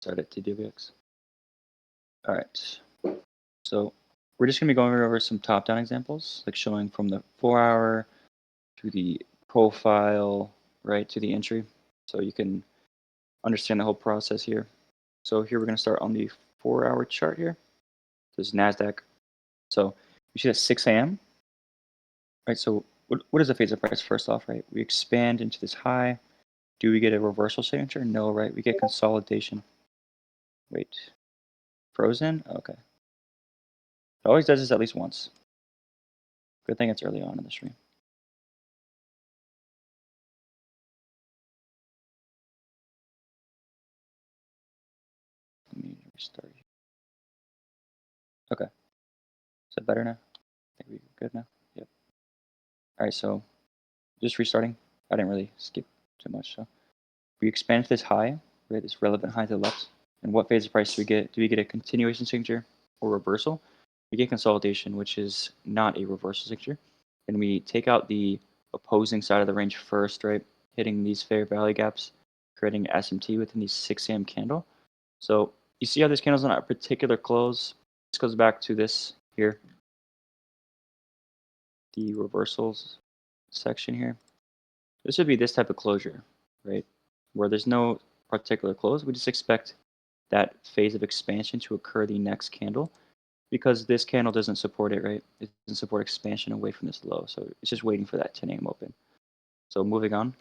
Start at TWX. All right. So we're just going to be going over some top-down examples, like showing from the 4-hour to the profile, right, to the entry. So you can understand the whole process here. So here we're going to start on the 4-hour chart here. This is NASDAQ. So you see at 6 a.m., right? So what is the phase of price first off, right? We expand into this high. Do we get a reversal signature? No, right? We get consolidation. Wait, frozen? Okay. It always does this at least once. Good thing it's early on in the stream. Let me restart. Okay. Is that better now? I think we're good now. Yep. All right, so just restarting. I didn't really skip too much. So we expand this high, right? This relevant high to the left. And what phase of price do we get? Do we get a continuation signature or reversal? We get consolidation, which is not a reversal signature. And we take out the opposing side of the range first, right? Hitting these fair value gaps, creating SMT within the 6 a.m. candle. So you see how this candle's on a particular close. This goes back to this here, the reversals section here. This would be this type of closure, right? Where there's no particular close. We just expect that phase of expansion to occur the next candle because this candle doesn't support it, right? It doesn't support expansion away from this low. So it's just waiting for that 10 a.m. open. So moving on,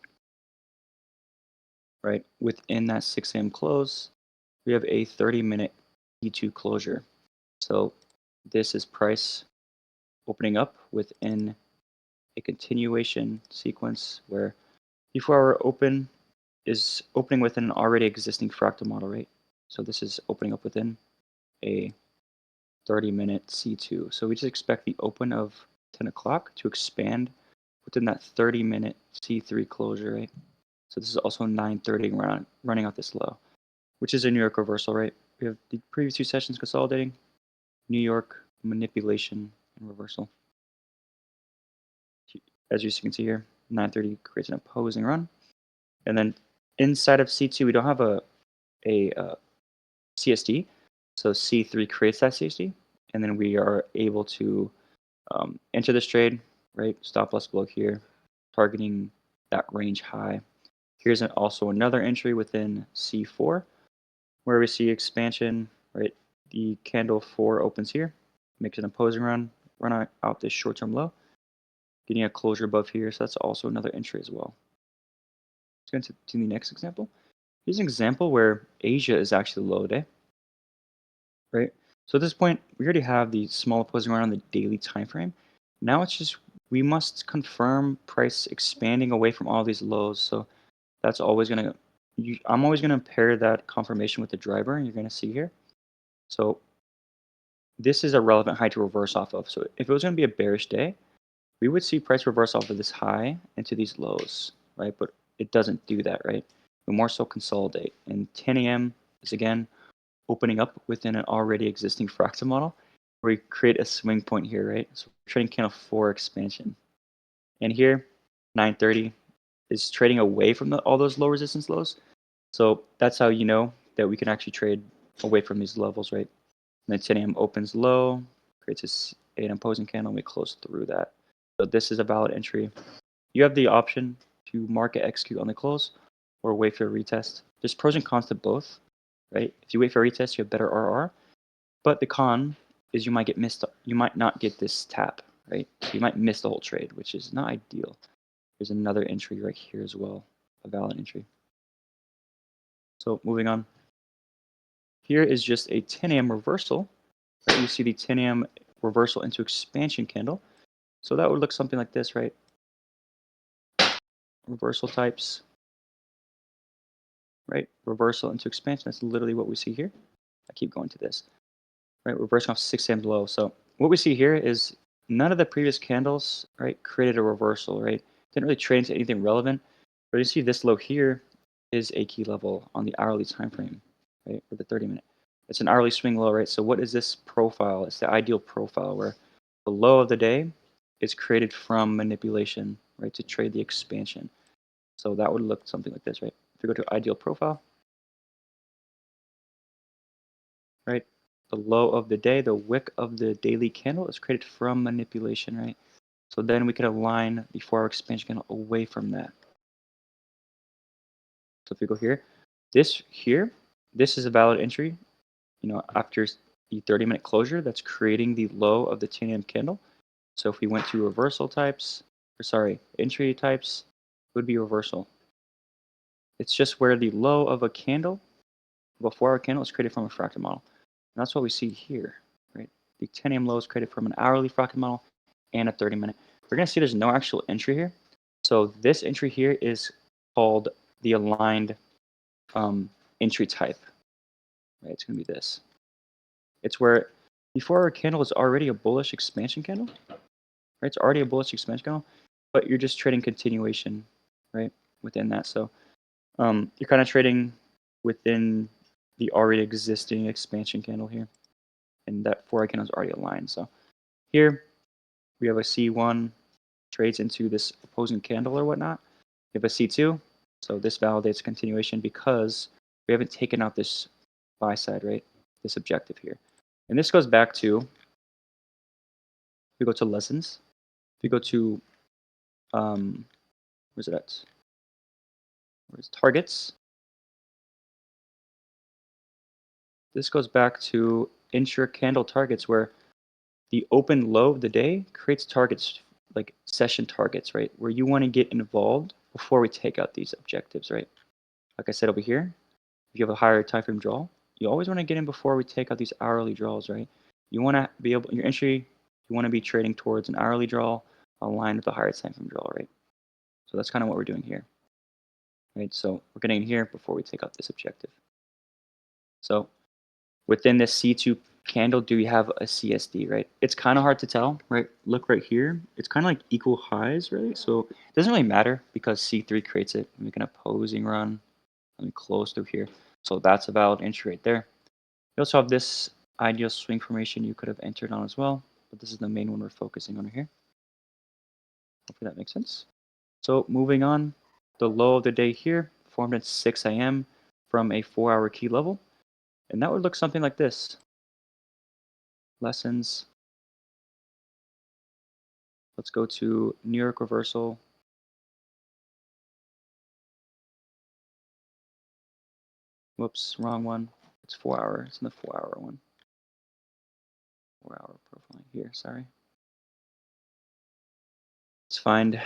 right? Within that 6 a.m. close, we have a 30-minute E2 closure. So this is price opening up within a continuation sequence where before our open is opening within an already existing fractal model, right? So this is opening up within a 30-minute C2. So we just expect the open of 10 o'clock to expand within that 30-minute C3 closure, right? So this is also 9:30 running out this low, which is a New York reversal, right? We have the previous two sessions consolidating, New York manipulation and reversal. As you can see here, 9:30 creates an opposing run. And then inside of C2, we don't have a CSD. So C3 creates that CSD. And then we are able to enter this trade, right? Stop loss below here, targeting that range high. Here's also another entry within C4, where we see expansion, right? The candle 4 opens here, makes an opposing run out this short-term low, getting a closure above here. So that's also another entry as well. Let's go to the next example. Here's an example where Asia is actually low today, right? So at this point, we already have the small opposing run on the daily time frame. Now it's just we must confirm price expanding away from all these lows. So that's always going to, I'm always going to pair that confirmation with the driver, and you're going to see here. So this is a relevant high to reverse off of. So if it was going to be a bearish day, we would see price reverse off of this high into these lows, right? But it doesn't do that, right? We more so consolidate. And 10 a.m. is again opening up within an already existing fractal model where we create a swing point here, right? So we're trading candle 4 expansion. And here, 9:30 is trading away from all those low resistance lows. So that's how you know that we can actually trade away from these levels, right? And then 10 a.m. opens low, creates an opposing candle, and we close through that. So this is a valid entry. You have the option to market execute on the close or wait for a retest. There's pros and cons to both, right? If you wait for a retest, you have better RR. But the con is you might not get this tap, right? You might miss the whole trade, which is not ideal. There's another entry right here as well, a valid entry. So moving on. Here is just a 10 a.m. reversal. Right? You see the 10 a.m. reversal into expansion candle. So that would look something like this, right? Reversal types, right? Reversal into expansion. That's literally what we see here. I keep going to this, right? Reversing off 6 a.m. low. So what we see here is none of the previous candles, right, created a reversal, right? Didn't really trade into anything relevant. But you see this low here is a key level on the hourly time frame, right, for the 30-minute. It's an hourly swing low, right? So what is this profile? It's the ideal profile where the low of the day is created from manipulation, right, to trade the expansion. So that would look something like this, right? If we go to ideal profile, right? The low of the day, the wick of the daily candle is created from manipulation, right? So then we could align the 4-hour expansion candle away from that. So if we go here, this is a valid entry, after the 30-minute closure that's creating the low of the 10 a.m. candle. So if we went to reversal types, or sorry, entry types, it would be reversal. It's just where the low of a candle, of a 4-hour candle, is created from a fractal model. And that's what we see here, right? The 10 a.m. low is created from an hourly fractal model and a 30-minute. We're going to see there's no actual entry here. So this entry here is called the aligned entry type, right? It's going to be this. It's where before our candle is already a bullish expansion candle, right? It's already a bullish expansion candle, but you're just trading continuation, right? Within that. So you're kind of trading within the already existing expansion candle here. And that 4-hour candle is already aligned. So here we have a C1 trades into this opposing candle or whatnot. We have a C2. So this validates continuation because we haven't taken out this buy side, right? This objective here. And this goes back to, we go to lessons. If we go to, where's it at? Where's targets? This goes back to intra-candle targets where the open low of the day creates targets, like session targets, right? Where you want to get involved before we take out these objectives, right? Like I said over here, if you have a higher time frame draw, you always want to get in before we take out these hourly draws, right? You want to be able, in your entry, you want to be trading towards an hourly draw aligned with a higher time frame draw, right? So that's kind of what we're doing here, right? So we're getting in here before we take out this objective. So within this C2 candle, do we have a CSD, right? It's kind of hard to tell, right? Look right here. It's kind of like equal highs, right? So it doesn't really matter because C3 creates it. We make an opposing run and close through here. So that's a valid entry right there. You also have this ideal swing formation you could have entered on as well, but this is the main one we're focusing on here. Hopefully that makes sense. So moving on, the low of the day here formed at 6 a.m. from a 4-hour key level. And that would look something like this. Lessons. Let's go to New York reversal. Whoops, wrong one. It's 4-hour. It's in the 4-hour one. 4-hour profile here, sorry. Let's find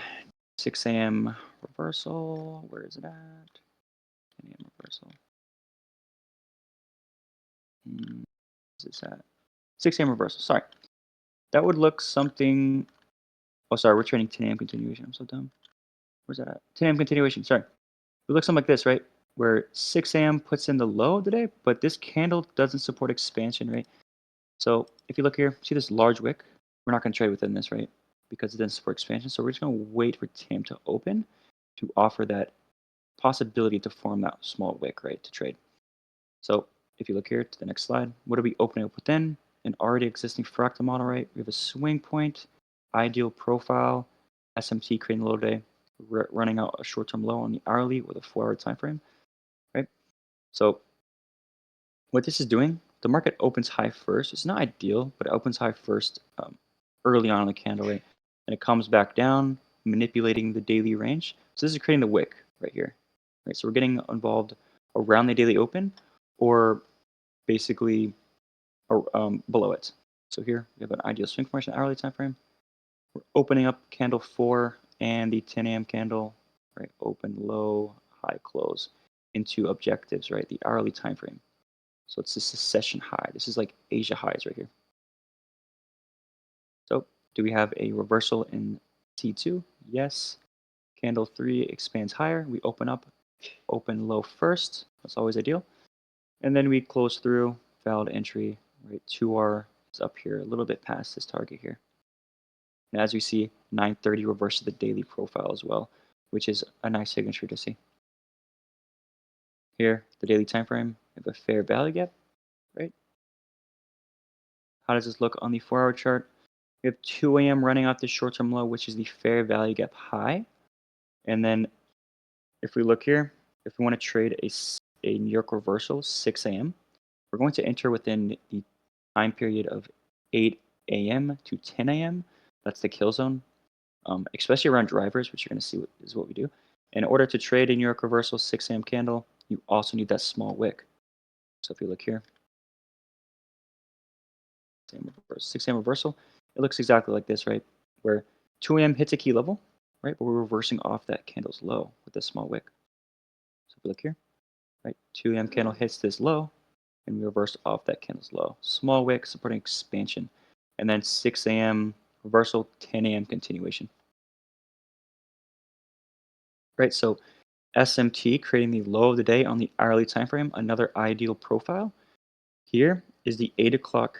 6 a.m. reversal. Where is it at? 10 a.m. reversal. Is this at 6 a.m. reversal? Sorry. That would look something. Oh, sorry. We're trading 10 a.m. continuation. I'm so dumb. Where's that at? 10 a.m. continuation. Sorry. It looks something like this, right? Where 6 a.m. puts in the low of the day, but this candle doesn't support expansion, right? So if you look here, see this large wick? We're not going to trade within this, right? Because it doesn't support expansion. So we're just going to wait for TAM to open to offer that possibility to form that small wick, right, to trade. So if you look here to the next slide, what are we opening up within? An already existing fractal model, right? We have a swing point, ideal profile, SMT creating a low day, running out a short-term low on the hourly with a 4-hour time frame, right? So what this is doing, the market opens high first. It's not ideal, but it opens high first early on in the candle, right? And it comes back down, manipulating the daily range. So this is creating the wick right here, right? So we're getting involved around the daily open or basically below it. So here we have an ideal swing formation hourly time frame. We're opening up candle 4 and the 10 a.m. candle, right? Open, low, high, close into objectives, right? The hourly time frame. So it's this session high. This is like Asia highs right here. So do we have a reversal in T2? Yes. Candle 3 expands higher. We open up, open low first. That's always ideal. And then we close through, valid entry, right? 2R is up here, a little bit past this target here. And as we see, 930 reverses the daily profile as well, which is a nice signature to see. Here, the daily time frame, we have a fair value gap, right? How does this look on the 4-hour chart? We have 2 a.m. running off the short-term low, which is the fair value gap high. And then if we look here, if we want to trade a New York reversal, 6 a.m., We're going to enter within the time period of 8 a.m. to 10 a.m. That's the kill zone, especially around drivers, which you're going to see is what we do. In order to trade a New York reversal 6 a.m. candle, you also need that small wick. So if you look here, 6 a.m. reversal, it looks exactly like this, right? Where 2 a.m. hits a key level, right? But we're reversing off that candle's low with this small wick. So if you look here, right? 2 a.m. candle hits this low, and we reverse off that candle's low. Small wick supporting expansion. And then 6 a.m. reversal, 10 a.m. continuation. Right, so SMT creating the low of the day on the hourly time frame, another ideal profile. Here is the 8 o'clock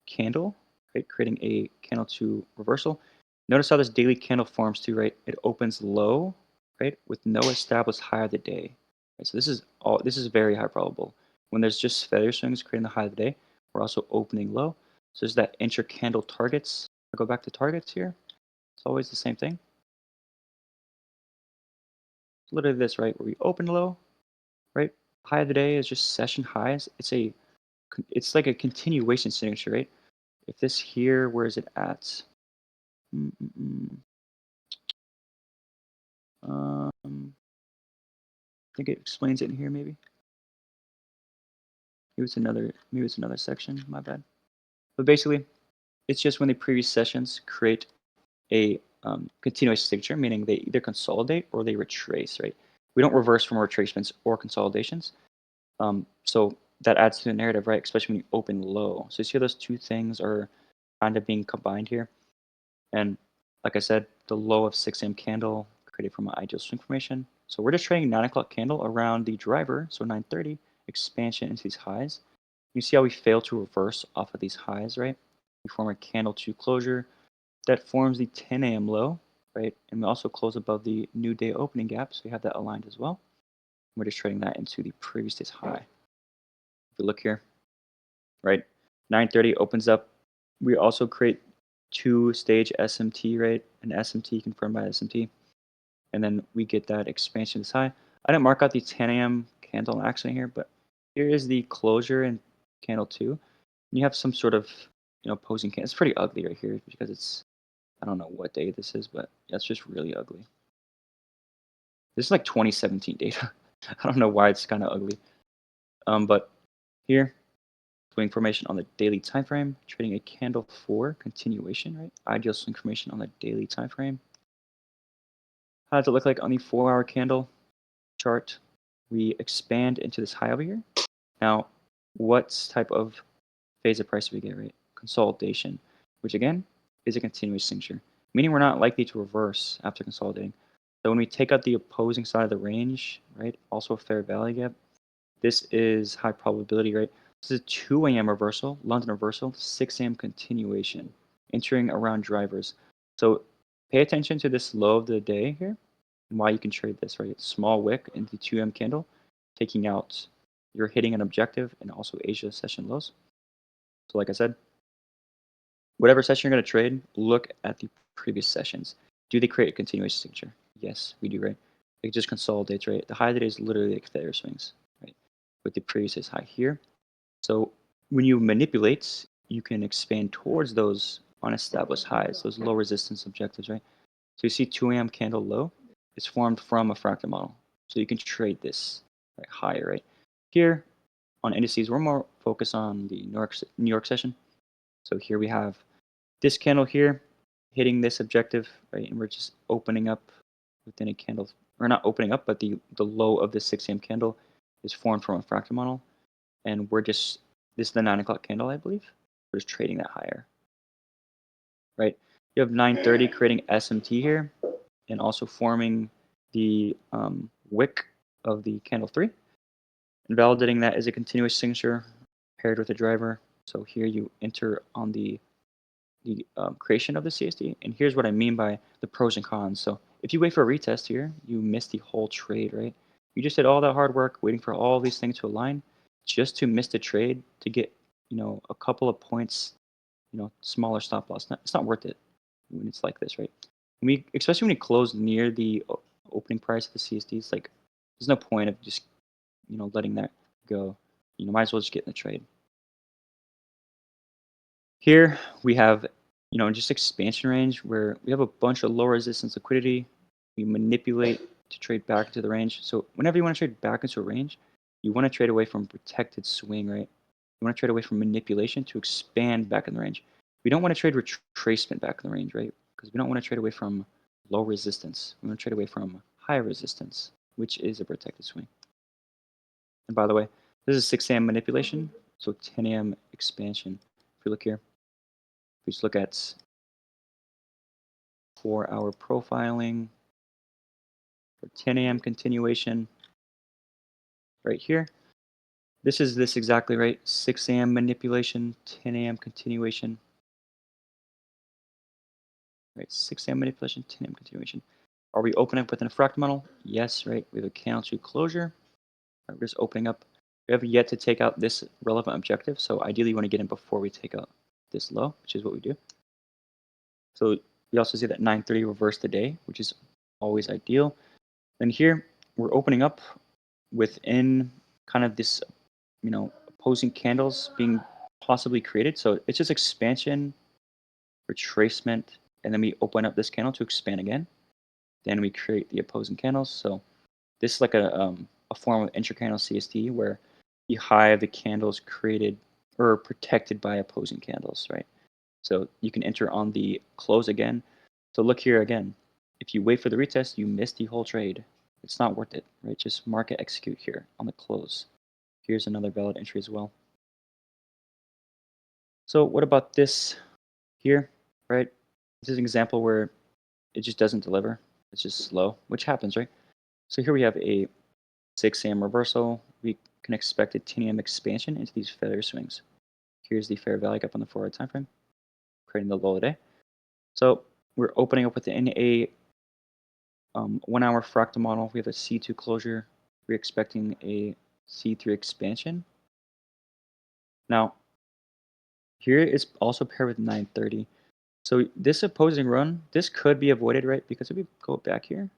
candle, right, creating a candle to reversal. Notice how this daily candle forms too, right? It opens low, right, with no established high of the day. Right, so this is very high probable. When there's just feather swings creating the high of the day, we're also opening low. So there's that intra candle targets. I'll go back to targets here. It's always the same thing. It's literally this, right? Where we open low, right? High of the day is just session highs. It's like a continuation signature, right? If this here, where is it at? Mm, mm, mm. I think it explains it in here, maybe. Maybe it's another section. My bad. But basically, it's just when the previous sessions create a continuous signature, meaning they either consolidate or they retrace, right? We don't reverse from retracements or consolidations. So that adds to the narrative, right? Especially when you open low. So you see how those two things are kind of being combined here. And like I said, the low of 6 a.m. candle created from an ideal swing formation. So we're just trading 9 o'clock candle around the driver, so 9:30, expansion into these highs. You see how we fail to reverse off of these highs, right? We form a candle to closure that forms the 10 a.m. low, right? And we also close above the new day opening gap, so we have that aligned as well. We're just trading that into the previous day's high. If we look here, right, 9:30 opens up. We also create two-stage SMT, right? An SMT confirmed by SMT. And then we get that expansion this high. I didn't mark out the 10 a.m. candle action here, but here is the closure in candle 2. And you have some sort of, posing candle. It's pretty ugly right here because I don't know what day this is, but yeah, it's just really ugly. This is like 2017 data. I don't know why it's kind of ugly. But here, swing formation on the daily time frame, trading a candle 4 continuation, right? Ideal swing formation on the daily time frame. How does it look like on the 4-hour candle chart? We expand into this high over here. Now, what type of phase of price do we get, right? Consolidation, which again is a continuous signature, meaning we're not likely to reverse after consolidating. So when we take out the opposing side of the range, right, also a fair value gap, this is high probability, right? This is a 2 a.m. reversal, London reversal, 6 a.m. continuation, entering around drivers. So pay attention to this low of the day here and why you can trade this, right? Small wick into 2 a.m. candle, taking out, you're hitting an objective and also Asia session lows. So like I said, whatever session you're going to trade, look at the previous sessions. Do they create a continuation signature? Yes, we do, right? It just consolidates, right? The high of the day is literally like fair swings, right? With the previous is high here. So when you manipulate, you can expand towards those unestablished highs, those low resistance objectives, right? So you see 2 a.m. candle low is formed from a fractal model. So you can trade this right higher, right? Here on indices, we're more focused on the New York session. So here we have this candle here hitting this objective, right? And we're just opening up within a candle, or not opening up, but the low of the 6 a.m. candle is formed from a fractal model. And this is the 9 o'clock candle, I believe. We're just trading that higher, right? You have 9:30 creating SMT here and also forming the wick of the candle 3 and validating that as a continuous signature paired with a driver. So here you enter on the creation of the CSD. And here's what I mean by the pros and cons. So if you wait for a retest here, you miss the whole trade, right? You just did all that hard work waiting for all these things to align just to miss the trade to get, a couple of points, smaller stop loss. It's not worth it when it's like this, right? Especially when you close near the opening price of the CSDs, like there's no point of just, letting that go. might as well just get in the trade. Here we have, just expansion range where we have a bunch of low resistance liquidity. We manipulate to trade back into the range. So whenever you want to trade back into a range, you want to trade away from protected swing, right? You want to trade away from manipulation to expand back in the range. We don't want to trade retracement back in the range, right? Because we don't want to trade away from low resistance. We want to trade away from high resistance, which is a protected swing. And by the way, this is 6 a.m. manipulation, so 10 a.m. expansion. If we look here, we just look at 4-hour profiling for 10 a.m. continuation right here. This is this exactly right. 6 a.m. manipulation, 10 a.m. continuation. Right, 6 a.m. manipulation, 10 a.m. continuation. Are we opening up within a fractal model? Yes, right. We have a candle to closure. Right, we're just opening up. We have yet to take out this relevant objective, so ideally you want to get in before we take out this low, which is what we do. So we also see that 9:30 reversed the day, which is always ideal. Then here we're opening up within kind of this, opposing candles being possibly created. So it's just expansion, retracement, and then we open up this candle to expand again. Then we create the opposing candles. So this is like a form of intracandle CST where the high of the candles created or protected by opposing candles, right? So you can enter on the close again. So look here again. If you wait for the retest, you miss the whole trade. It's not worth it, right? Just market execute here on the close. Here's another valid entry as well. So what about this here, right? This is an example where it just doesn't deliver. It's just slow, which happens, right? So here we have a 6 a.m. reversal. We can expect a 10 a.m. expansion into these failure swings. Here's the fair value gap on the 4-hour time frame, creating the low of the day. So we're opening up within a 1-hour fractal model. We have a C2 closure. We're expecting a C3 expansion. Now, here is also paired with 9:30. So this opposing run, this could be avoided, right? Because if we go back here,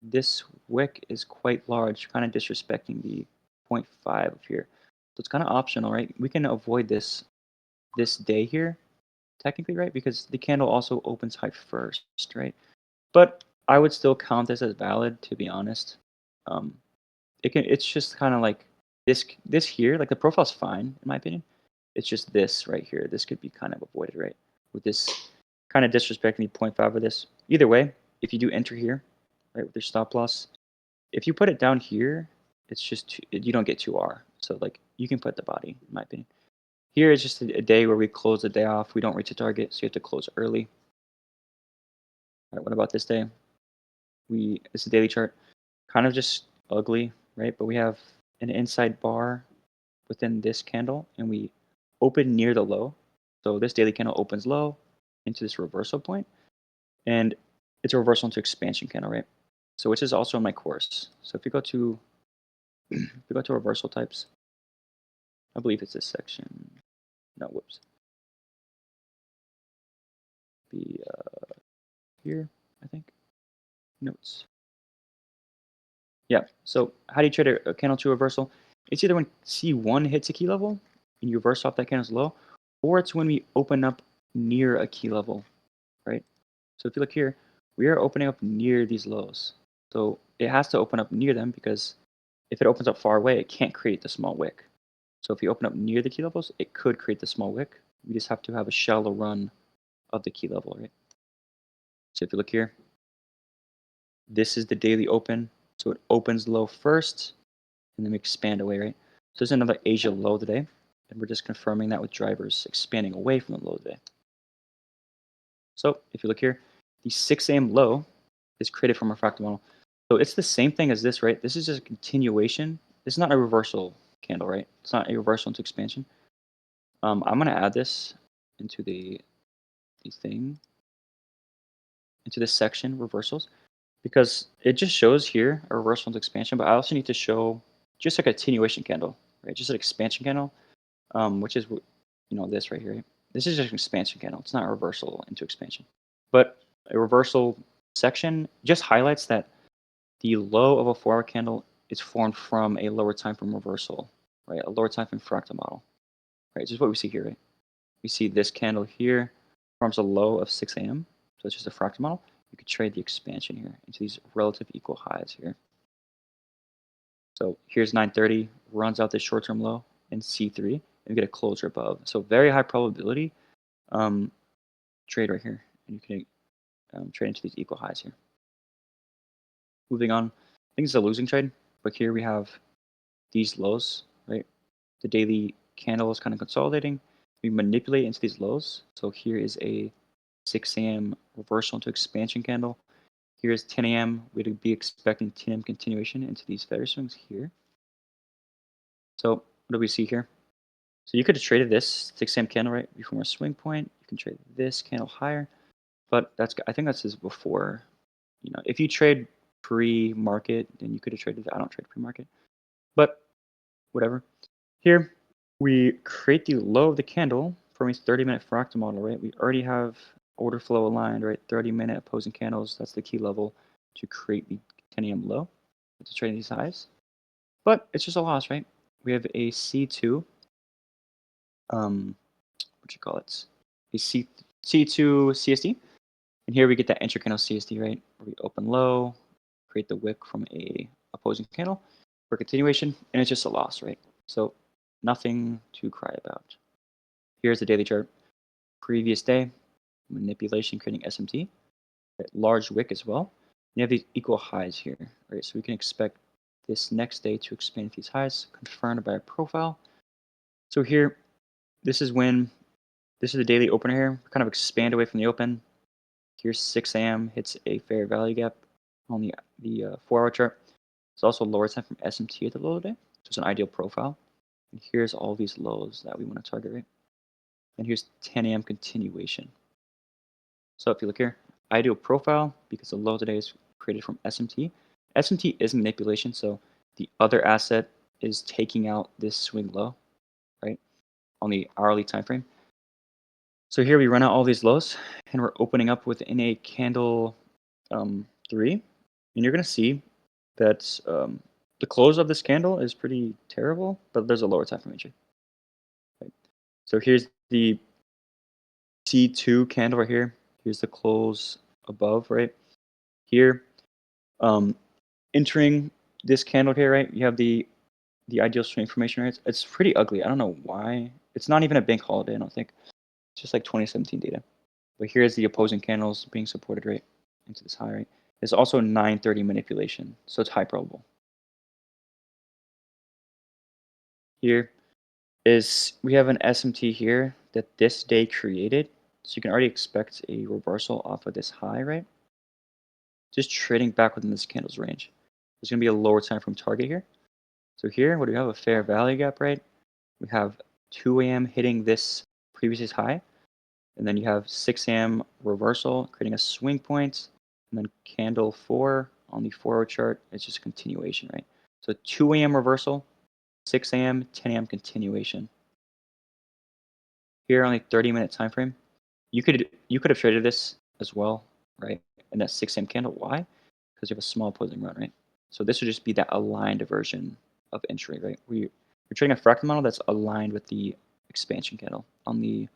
this wick is quite large, kind of disrespecting the zero point 0.5 of here. So it's kind of optional, right? We can avoid this day here, technically, right? Because the candle also opens high first, right? But I would still count this as valid, to be honest. Um, it's just kind of like this here, like the profile's fine in my opinion. It's just this right here. This could be kind of avoided, right? With this kind of disrespecting the 0.5 of this. Either way, if you do enter here, right, with your stop loss, if you put it down here, it's just you don't get 2R. So like you can put the body, in my opinion. Here is just a day where we close the day off. We don't reach a target, so you have to close early. All right, what about this day? It's a daily chart, kind of just ugly, right? But we have an inside bar within this candle, and we open near the low. So this daily candle opens low into this reversal point, and it's a reversal into expansion candle, right? So which is also in my course. So if you go to if you go to reversal types, I believe it's this section. No, whoops. Be here, I think. Notes. Yeah. So how do you trade a candle to reversal? It's either when C1 hits a key level and you reverse off that candle's low, or it's when we open up near a key level, right? So if you look here, we are opening up near these lows. So it has to open up near them because if it opens up far away, it can't create the small wick. So if you open up near the key levels, it could create the small wick. We just have to have a shallow run of the key level, right? So if you look here, this is the daily open. So it opens low first, and then we expand away, right? So there's another Asia low today, and we're just confirming that with drivers expanding away from the low today. So if you look here, the 6 a.m. low is created from a fractal model. So it's the same thing as this, right? This is just a continuation. It's not a reversal candle, right? It's not a reversal into expansion. I'm going to add this into the thing, into this section, reversals, because it just shows here a reversal into expansion, but I also need to show just a continuation candle, right? Just an expansion candle, which is, this right here. Right? This is just an expansion candle. It's not a reversal into expansion. But a reversal section just highlights that the low of a 4-hour candle is formed from a lower time frame reversal. right? A lower time frame fractal model, right? This is what we see here, right? We see this candle here forms a low of 6 a.m. So it's just a fractal model. You could trade the expansion here into these relative equal highs here. So here's 930, runs out this short-term low in C3, and we get a closer above. So very high probability um, trade right here. And you can trade into these equal highs here. Moving on, I think it's a losing trade, but here we have these lows, right? The daily candle is kind of consolidating. We manipulate into these lows. So here is a 6 a.m. reversal into expansion candle. Here's 10 a.m. We'd be expecting 10 a.m. continuation into these feather swings here. So what do we see here? So you could have traded this 6 a.m. candle right before a swing point. You can trade this candle higher, but I think that's just before. If you trade pre-market, then you could have traded. I don't trade pre-market, but whatever. Here we create the low of the candle from a 30-minute fractal model, right? We already have order flow aligned, right? 30-minute opposing candles. That's the key level to create the 10 a.m. low to trade these highs. But it's just a loss, right? We have a C2, what you call it? A C2 CSD. And here we get that intracandle CSD, right? Where we open low, create the wick from a opposing candle for continuation, and it's just a loss, right? So nothing to cry about. Here's the daily chart. Previous day, manipulation creating SMT, right? Large wick as well. You have these equal highs here, right? So we can expect this next day to expand these highs, confirmed by a profile. So here, this is the daily opener here. Kind of expand away from the open. Here's 6 a.m. hits a fair value gap on the 4-hour chart. It's also lower time from SMT at the low today. So it's an ideal profile. And here's all these lows that we want to target, right? And here's 10 a.m. continuation. So if you look here, ideal profile because the low today is created from SMT. SMT is manipulation, so the other asset is taking out this swing low, right, on the hourly time frame. So here we run out all these lows, and we're opening up within a candle 3, and you're going to see that the close of this candle is pretty terrible, but there's a lower time frame entry. Right? So here's the C2 candle right here. Here's the close above, right? Here, entering this candle here, right? You have the ideal swing formation, right? It's pretty ugly. I don't know why. It's not even a bank holiday, I don't think. It's just like 2017 data. But here's the opposing candles being supported, right, into this high, right? There's also 930 manipulation, so it's high probable. Here is we have an SMT here that this day created, so you can already expect a reversal off of this high, right? Just trading back within this candle's range. There's going to be a lower time frame target here. So here, what do we have? A fair value gap, right? We have 2 a.m. hitting this previous high, and then you have 6 a.m. reversal, creating a swing point, and then candle 4 on the 4-hour chart. It's just a continuation, right? So 2 a.m. reversal, 6 a.m., 10 a.m. continuation. Here on a 30-minute time frame, you could have traded this as well, right? And that 6 a.m. candle. Why? Because you have a small opposing run, right? So this would just be that aligned version of entry, right? We're trading a fractal model that's aligned with the expansion candle on the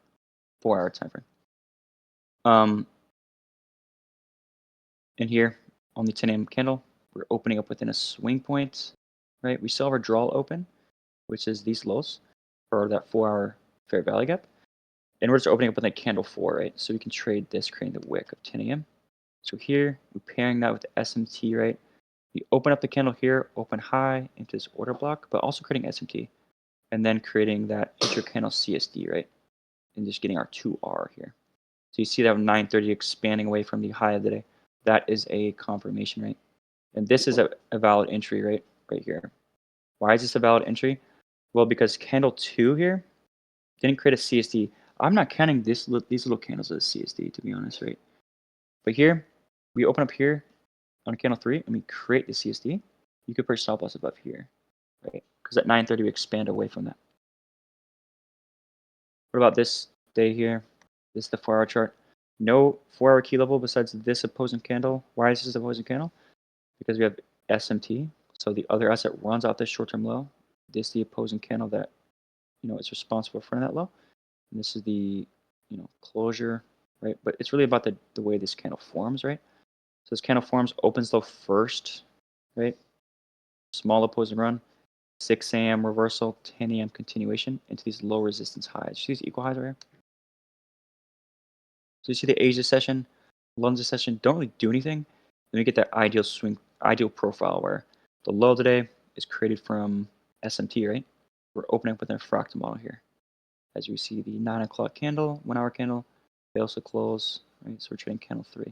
4-hour time frame. And here on the 10 a.m. candle, we're opening up within a swing point, right? We still have our draw open, which is these lows for that 4-hour fair value gap. And we're just opening up with a candle 4, right? So we can trade this, creating the wick of 10 a.m. So here, we're pairing that with the SMT, right? We open up the candle here, open high into this order block, but also creating SMT. And then creating that inter-candle CSD, right? And just getting our 2R here. So you see that 930 expanding away from the high of the day. That is a confirmation, right? And this is a valid entry, right here. Why is this a valid entry? Well, because candle 2 here didn't create a CSD. I'm not counting these little candles as a CSD, to be honest, right? But here, we open up here on candle 3, and we create the CSD. You could put stop loss above here, right? Because at 930, we expand away from that. What about this day here? This is the 4-hour chart. No 4-hour key level besides this opposing candle. Why is this opposing candle? Because we have SMT. So the other asset runs out this short-term low. This the opposing candle that is responsible for that low. And this is the closure, right? But it's really about the way this candle forms, right? So this candle forms, opens low first, right? Small opposing run, 6 a.m. reversal, 10 a.m. continuation into these low resistance highs. See these equal highs right here? So you see the Asia session, London session don't really do anything. Then you get that ideal swing, ideal profile where the low today is created from SMT, right? We're opening up with a fractal model here. As you see the 9 o'clock candle, 1 hour candle, they also close, right? So we're trading candle 3 to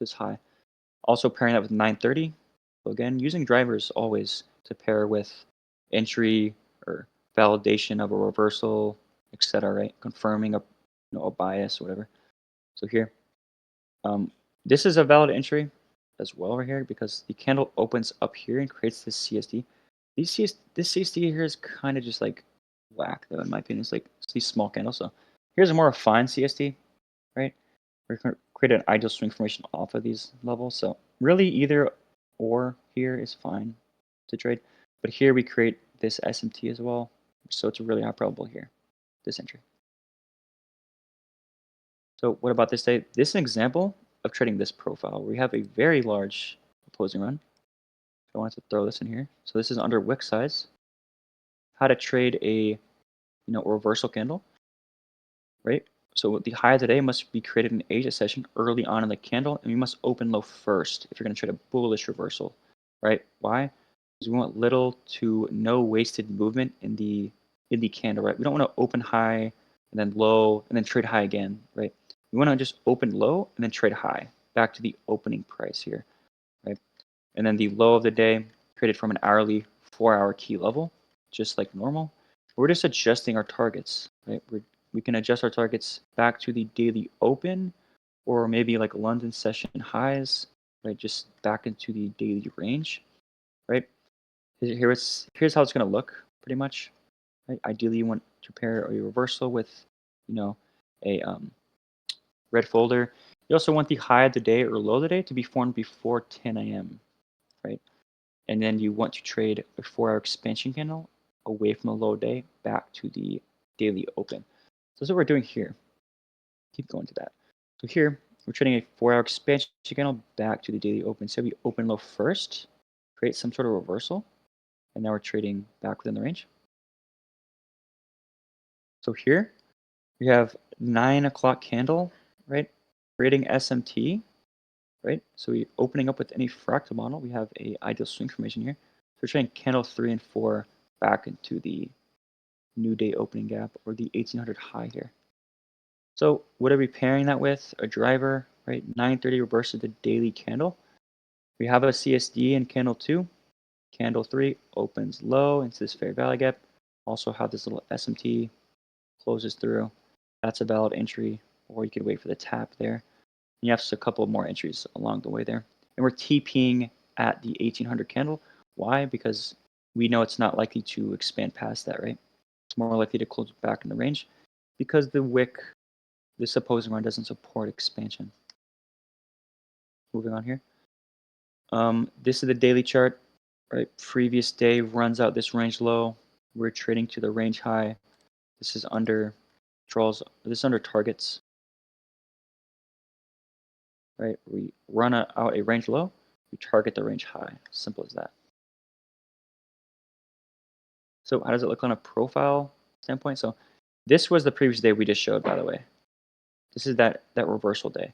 this high. Also pairing that with 930. So again, using drivers always to pair with entry or validation of a reversal, etc. Right? Confirming a bias or whatever. So here, um, this is a valid entry as well right here because the candle opens up here and creates this CSD. This CSD here is kind of just like whack though in my opinion. It's these small candles. So here's a more refined CSD, right? We're going to create an ideal swing formation off of these levels. So really either or here is fine to trade. But here we create this SMT as well. So it's really high probable here, this entry. So what about this day? This is an example of trading this profile where we have a very large opposing run. I wanted to throw this in here. So this is under wick size. How to trade a reversal candle, right? So the high of the day must be created in Asia session early on in the candle, and we must open low first if you're going to trade a bullish reversal, right? Why? Because we want little to no wasted movement in the candle, right? We don't want to open high and then low and then trade high again, right? We want to just open low and then trade high back to the opening price here, right? And then the low of the day created from an hourly 4-hour key level, just like normal. We're just adjusting our targets, right? We can adjust our targets back to the daily open or maybe like London session highs, right? Just back into the daily range, right? Here's how it's going to look pretty much. Right? Ideally, you want to pair a reversal with, you know, a red folder. You also want the high of the day or low of the day to be formed before 10 a.m., right? And then you want to trade a 4-hour expansion candle away from the low day back to the daily open. So that's what we're doing here. Keep going to that. So here, we're trading a 4-hour expansion candle back to the daily open. So we open low first, create some sort of reversal, and now we're trading back within the range. So here, we have 9 o'clock candle, right? Creating SMT, right? So we opening up with any fractal model, we have a ideal swing formation here. So we're trading candle 3 and 4 back into the new day opening gap or the 1800 high here. So what are we pairing that with? A driver, right? 930 reverses the daily candle. We have a CSD in candle 2. Candle 3 opens low into this fair value gap. Also have this little SMT closes through. That's a valid entry, or you could wait for the tap there. You have just a couple more entries along the way there. And we're TPing at the 1800 candle. Why? Because we know it's not likely to expand past that, right? It's more likely to close back in the range because the wick, this opposing run doesn't support expansion. Moving on here. This is the daily chart, right? Previous day runs out this range low. We're trading to the range high. This is under this is under targets, right? We run out a range low, we target the range high. Simple as that. So how does it look on a profile standpoint? So this was the previous day we just showed, by the way. This is that reversal day.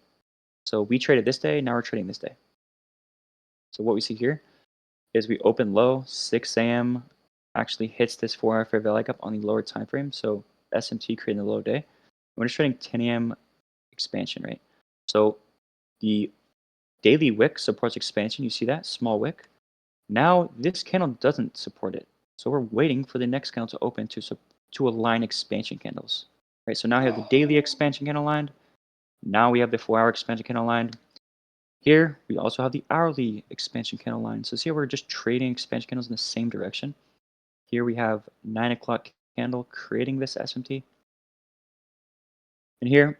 So we traded this day, now we're trading this day. So what we see here is we open low, 6 a.m. actually hits this 4-hour fair value gap on the lower time frame. So SMT creating the low day. We're just trading 10 a.m. expansion, right? So the daily wick supports expansion. You see that small wick. Now this candle doesn't support it. So we're waiting for the next candle to open to align expansion candles. Right. So now we have the daily expansion candle aligned. Now we have the 4-hour expansion candle aligned. Here we also have the hourly expansion candle line. So see how we're just trading expansion candles in the same direction. Here we have 9 o'clock candle creating this SMT. And here,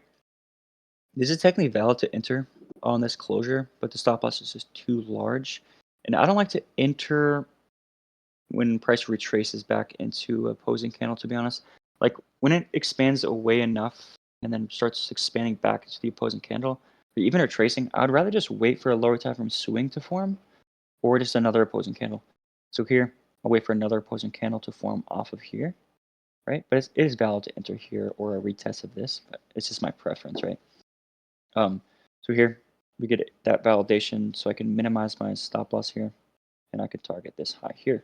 this is technically valid to enter on this closure, but the stop loss is just too large. And I don't like to enter when price retraces back into opposing candle, to be honest. Like when it expands away enough and then starts expanding back into the opposing candle, or even retracing, I would rather just wait for a lower time frame swing to form or just another opposing candle. So here, I'll wait for another opposing candle to form off of here, right? But it is valid to enter here or a retest of this, but it's just my preference, right? Um, so here, we get that validation, so I can minimize my stop loss here, and I could target this high here.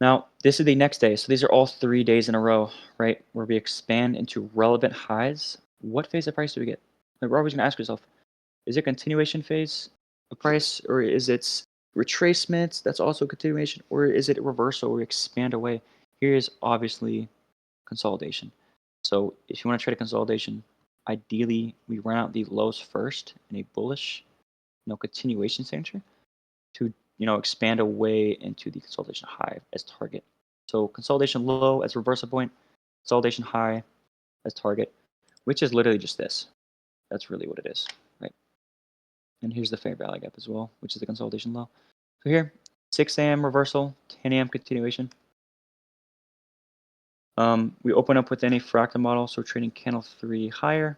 Now, this is the next day. So these are all 3 days in a row, right? Where we expand into relevant highs. What phase of price do we get? Like, we're always going to ask yourself, is it continuation phase of price, or is it retracement that's also continuation, or is it a reversal where we expand away? Here is obviously consolidation. So if you want to trade a consolidation, ideally we run out the lows first in a bullish, continuation signature to expand away into the consolidation high as target. So consolidation low as reversal point, consolidation high as target, which is literally just this. That's really what it is, right? And here's the fair value gap as well, which is the consolidation low. So here, 6 a.m. reversal, 10 a.m. continuation. We open up with any fractal model, so we're trading candle 3 higher,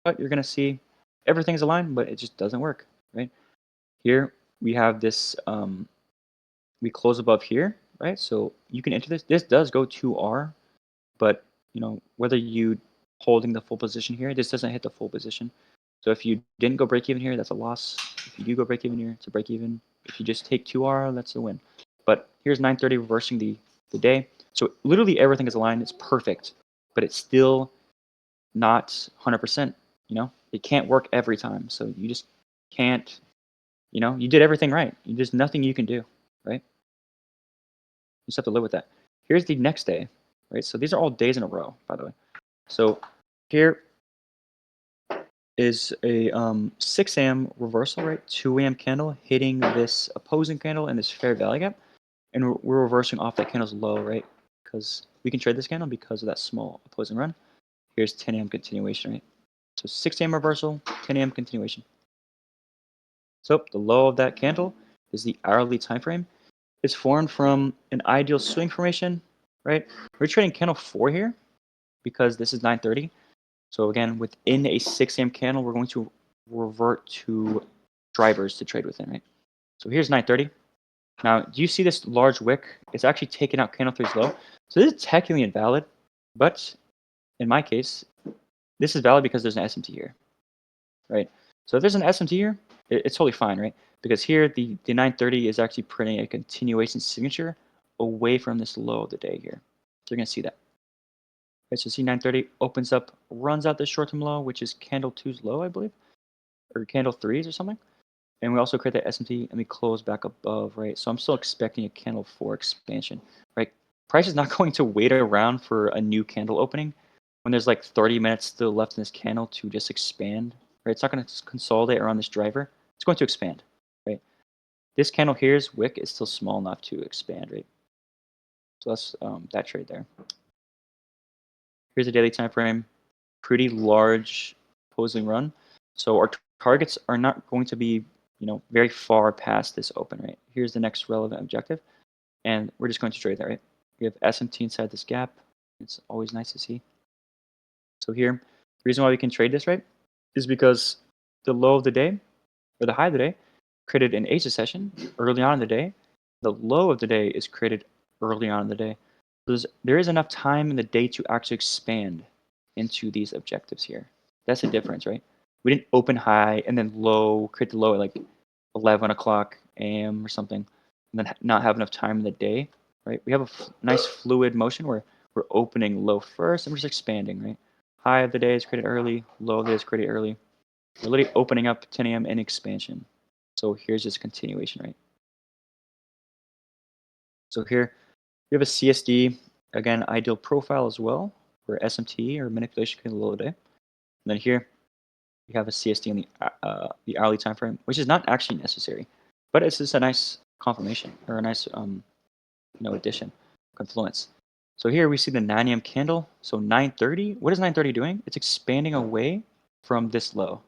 but you're going to see everything's aligned, but it just doesn't work, right? Here we have this we close above here, right? So you can enter this. This does go to R, but whether you holding the full position here, this doesn't hit the full position. So if you didn't go break even here, that's a loss. If you do go break even here, it's a break even. If you just take 2R, that's a win. But here's 930 reversing the day. So literally everything is aligned. It's perfect, but it's still not 100%. It can't work every time. So you just can't. You did everything right. There's nothing you can do, right? You just have to live with that. Here's the next day, right? So these are all days in a row, by the way. So here is a 6 a.m. reversal, right? 2 a.m. candle hitting this opposing candle and this fair value gap. And we're reversing off that candle's low, right? Because we can trade this candle because of that small opposing run. Here's 10 a.m. continuation, right? So 6 a.m. reversal, 10 a.m. continuation. So the low of that candle is the hourly time frame. It's formed from an ideal swing formation, right? We're trading candle 4 here because this is 930. So again, within a 6 a.m. candle, we're going to revert to drivers to trade within, right? So here's 930. Now, do you see this large wick? It's actually taken out candle 3's low. So this is technically invalid, but in my case, this is valid because there's an SMT here, right? So if there's an SMT here, it's totally fine, right? Because here, the 930 is actually printing a continuation signature away from this low of the day here. So you're going to see that. Okay, so C930 opens up, runs out this short-term low, which is candle 2's low, I believe, or candle 3's or something. And we also create that SMT and we close back above, right? So I'm still expecting a candle 4 expansion, right? Price is not going to wait around for a new candle opening when there's like 30 minutes still left in this candle to just expand, right? It's not going to consolidate around this driver. It's going to expand, right? This candle here's wick is still small enough to expand, right? So that's that trade there. Here's a daily time frame, pretty large opposing run. So our targets are not going to be, very far past this open, right? Here's the next relevant objective, and we're just going to trade that, right? We have SMT inside this gap. It's always nice to see. So here, the reason why we can trade this, right, is because the low of the day, or the high of the day, created an Asia session early on in the day. The low of the day is created early on in the day. So there is enough time in the day to actually expand into these objectives here. That's the difference, right? We didn't open high and then low, create the low at like 11 o'clock a.m. or something, and then not have enough time in the day, right? We have a nice fluid motion where we're opening low first and we're just expanding, right? High of the day is created early, low of the day is created early. We're literally opening up 10 a.m. in expansion. So here's just continuation, right? So here we have a CSD, again, ideal profile as well, where SMT or manipulation can low day. And then here we have a CSD in the hourly time frame, which is not actually necessary, but it's just a nice confirmation or a nice addition, confluence. So here we see the 9 a.m. candle. So 930, what is 930 doing? It's expanding away from this low,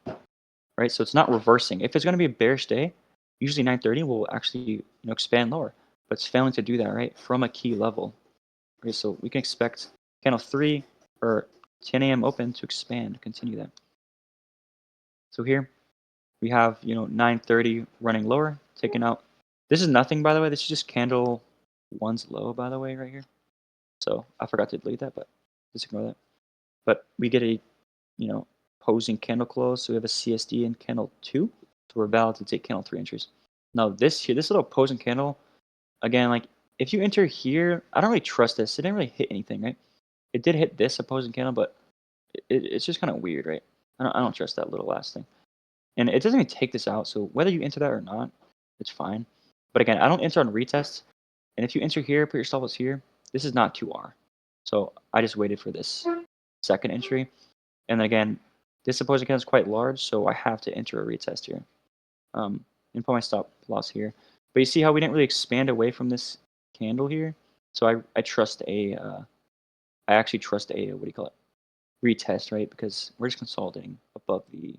right? So it's not reversing. If it's going to be a bearish day, usually 930 will actually expand lower. but it's failing to do that, right? From a key level. Okay, so we can expect candle 3 or 10 a.m. open to expand, continue that. So here we have, 9:30 running lower, taking out. This is nothing, by the way. This is just candle one's low, by the way, right here. So I forgot to delete that, but just ignore that. But we get a, posing candle close. So we have a CSD in candle 2. So we're valid to take candle 3 entries. Now this here, this little posing candle, again, like if you enter here, I don't really trust this. It didn't really hit anything, right? It did hit this opposing candle, but it's just kind of weird, right? I don't trust that little last thing. And it doesn't even take this out, so whether you enter that or not, it's fine. But again, I don't enter on retests. And if you enter here, put your stop loss here, this is not 2R. So I just waited for this second entry. And then again, this opposing candle is quite large, so I have to enter a retest here. And put my stop loss here. But you see how we didn't really expand away from this candle here? So I trust I actually trust a, what do you call it? Retest, right? Because we're just consolidating above the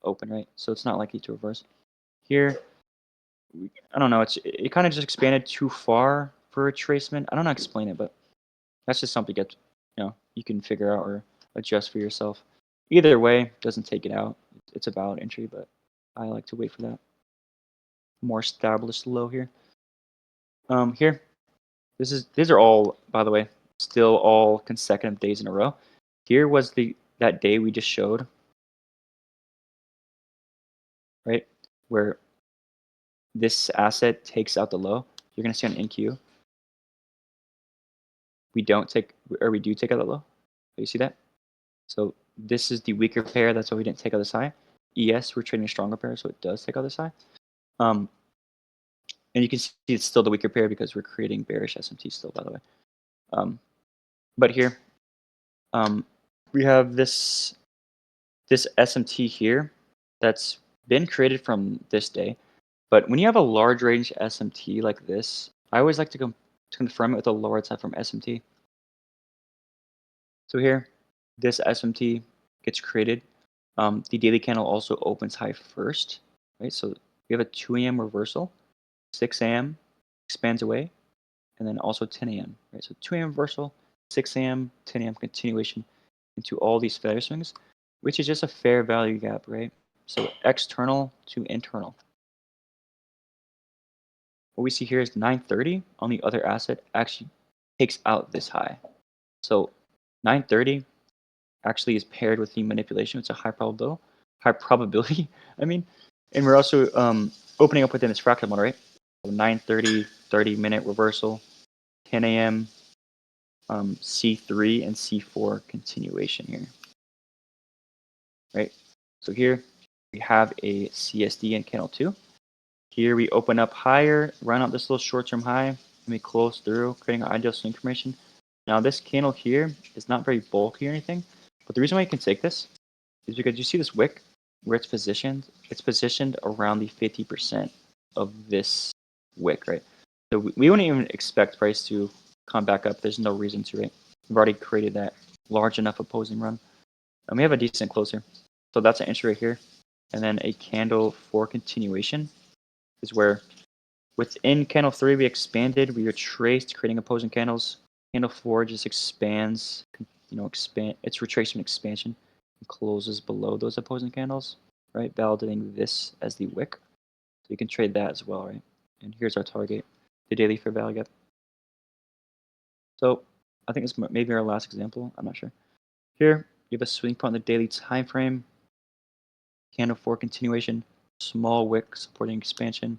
open, right? So it's not likely to reverse. Here, I don't know. It kind of just expanded too far for retracement. I don't know how to explain it, but that's just something that you can figure out or adjust for yourself. Either way, doesn't take it out. It's a valid entry, but I like to wait for that more established low here. Here, these are all, by the way, still all consecutive days in a row. Here was that day we just showed, right? Where this asset takes out the low. You're gonna see on NQ, we do take out the low. You see that? So this is the weaker pair. That's why we didn't take out this high. ES, we're trading a stronger pair, so it does take out this high. And you can see it's still the weaker pair because we're creating bearish SMT still, by the way. But here, we have this SMT here that's been created from this day. But when you have a large range SMT like this, I always like to confirm it with a lower side from SMT. So here, this SMT gets created. The daily candle also opens high first, right? So we have a 2 a.m. reversal, 6 a.m. expands away, and then also 10 a.m., right? So 2 a.m. reversal, 6 a.m., 10 a.m. continuation into all these failure swings, which is just a fair value gap, right? So external to internal. What we see here is 930 on the other asset actually takes out this high. So 930 actually is paired with the manipulation. It's a high probability. I mean, and we're also opening up within this fractal model, right? So 9:30, 30-minute reversal, 10 a.m. C3 and C4 continuation here, right? So here we have a CSD in candle 2. Here we open up higher, run out this little short-term high, and we close through, creating our ideal swing formation. Now this candle here is not very bulky or anything, but the reason why you can take this is because you see this wick where it's positioned? It's positioned around the 50% of this wick, right? So we wouldn't even expect price to come back up. There's no reason to, right? We've already created that large enough opposing run. And we have a decent close here. So that's an entry right here. And then a candle for continuation is where within candle 3 we expanded, we retraced, creating opposing candles. Candle 4 just expands, its retracement expansion and closes below those opposing candles, right? Validating this as the wick. So you can trade that as well, right? And here's our target, the daily fair value gap. So I think it's maybe our last example. I'm not sure. Here, you have a swing point on the daily time frame, candle 4 continuation, small wick supporting expansion.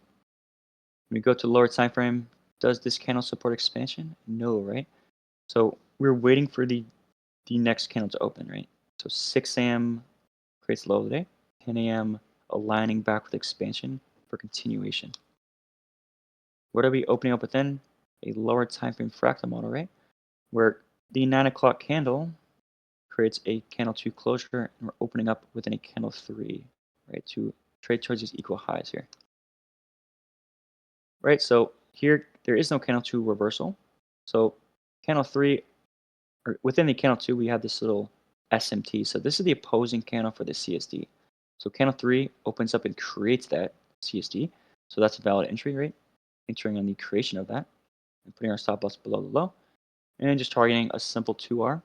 When we go to the lower time frame, does this candle support expansion? No, right? So we're waiting for the next candle to open, right? So 6 a.m. creates low of the day, 10 a.m. aligning back with expansion for continuation. What are we opening up within? A lower time frame fractal model, right? Where the 9 o'clock candle creates a candle 2 closure, and we're opening up within a candle 3, right? To trade towards these equal highs here. Right, so here there is no candle 2 reversal. So candle 3, or within the candle 2, we have this little SMT. So this is the opposing candle for the CSD. So candle 3 opens up and creates that CSD. So that's a valid entry, right? entering on the creation of that and putting our stop loss below the low and just targeting a simple 2R.